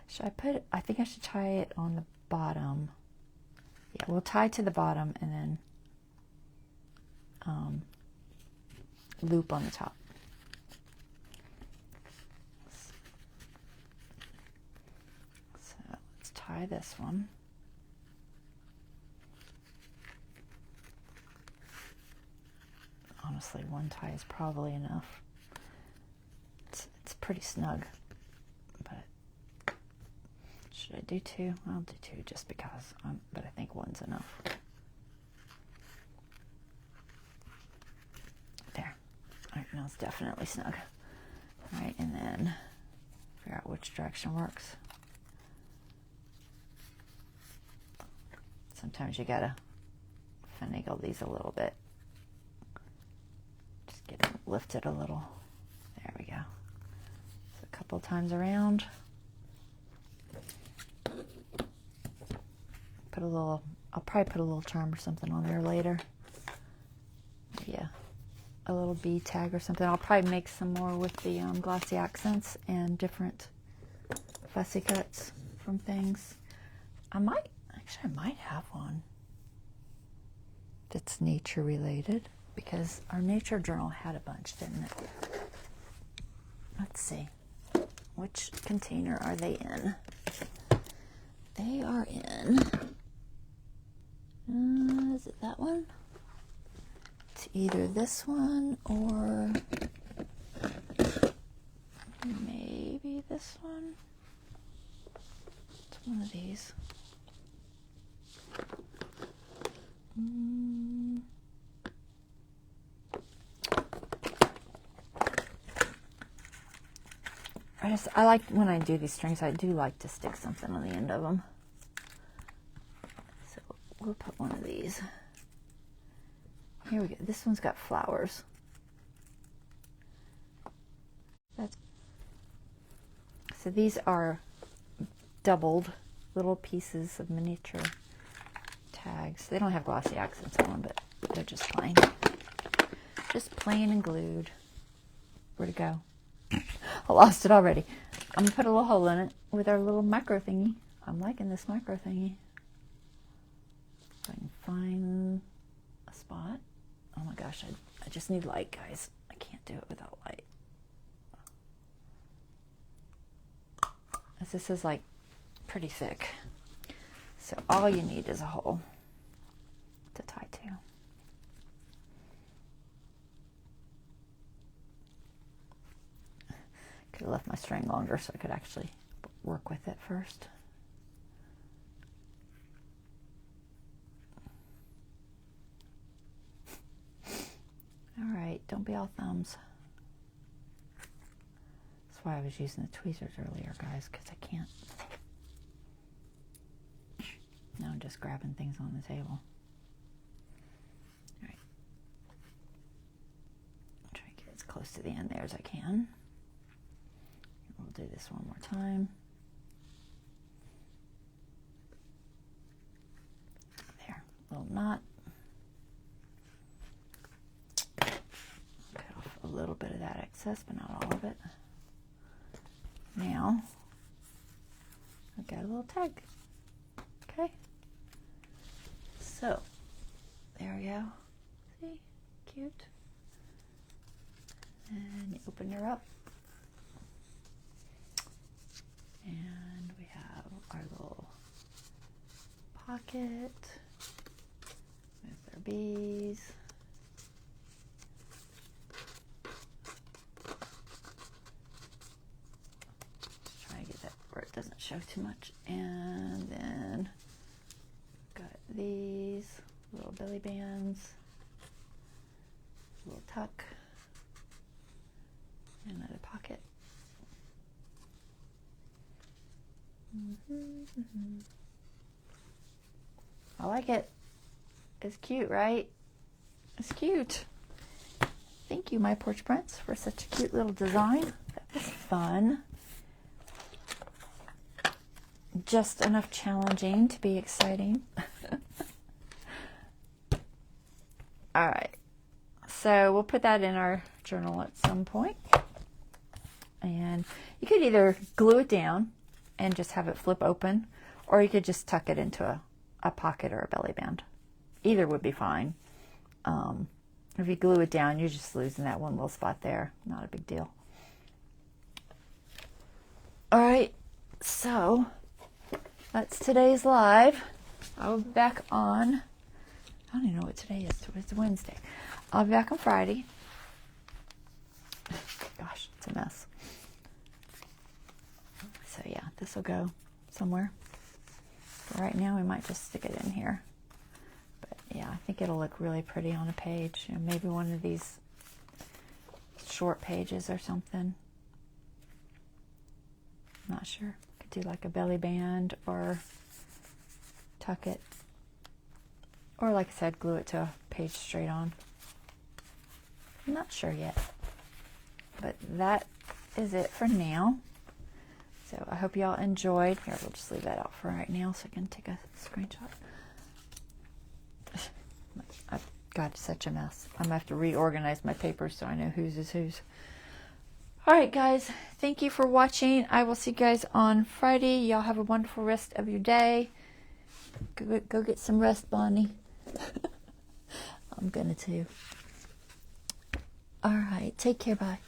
Should I put it? I think I should tie it on the bottom. Yeah, we'll tie to the bottom and then loop on the top. So let's tie this one. Honestly, one tie is probably enough. It's pretty snug, but should I do two? I'll do two just because, but I think one's enough. There. All right, now it's definitely snug. All right, and then figure out which direction works. Sometimes you gotta finagle these a little bit. Just get it lifted a little. There we go. So a couple times around. Put a little, I'll probably put a little charm or something on there later. Yeah, a little bee tag or something. I'll probably make some more with the glossy accents and different fussy cuts from things. I might have one that's nature related because our nature journal had a bunch, didn't it? Let's see. Which container are they in? They are in, is it that one? It's either this one or maybe this one. It's one of these. I like when I do these strings, I do like to stick something on the end of them. So we'll put one of these. Here we go. This one's got flowers. So these are doubled little pieces of miniature tags. They don't have glossy accents on them, but they're just plain. Just plain and glued. Where'd it go? I lost it already. I'm going to put a little hole in it with our little micro thingy. I'm liking this micro thingy. If I can find a spot. Oh my gosh, I just need light, guys. I can't do it without light. This is like pretty thick. So all you need is a hole to tie to. Could have left my string longer so I could actually work with it first. All right, don't be all thumbs. That's why I was using the tweezers earlier, guys, because I can't. Now I'm just grabbing things on the table. All right. I'll try to get as close to the end there as I can. We'll do this one more time. There, little knot. Cut off a little bit of that excess, but not all of it. Now, I've got a little tag. Okay. So, there we go. See? Cute. And you open her up. And we have our little pocket with our bees. Just try to get that where it doesn't show too much. And then got these little belly bands, little tuck, and another pocket. I like it. It's cute, right? It's cute. Thank you, My Porch Prints, for such a cute little design. That was fun. just enough challenging to be exciting. All right, so we'll put that in our journal at some point. And you could either glue it down and just have it flip open, or you could just tuck it into a pocket or a belly band. Either would be fine. If you glue it down, you're just losing that one little spot there. Not a big deal. All right, so that's today's live. I'll be back on, I don't even know what today is. It's Wednesday. I'll be back on Friday. Gosh, it's a mess. So yeah, this will go somewhere. For right now, we might just stick it in here. But yeah, I think it'll look really pretty on a page. You know, maybe one of these short pages or something. Not sure. Could do like a belly band or tuck it. Or like I said, glue it to a page straight on. I'm not sure yet. But that is it for now. So I hope y'all enjoyed. Here, we'll just leave that out for right now so I can take a screenshot. I've got such a mess. I'm going to have to reorganize my papers so I know whose is whose. All right, guys. Thank you for watching. I will see you guys on Friday. Y'all have a wonderful rest of your day. Go get some rest, Bonnie. I'm going to too. All right. Take care. Bye.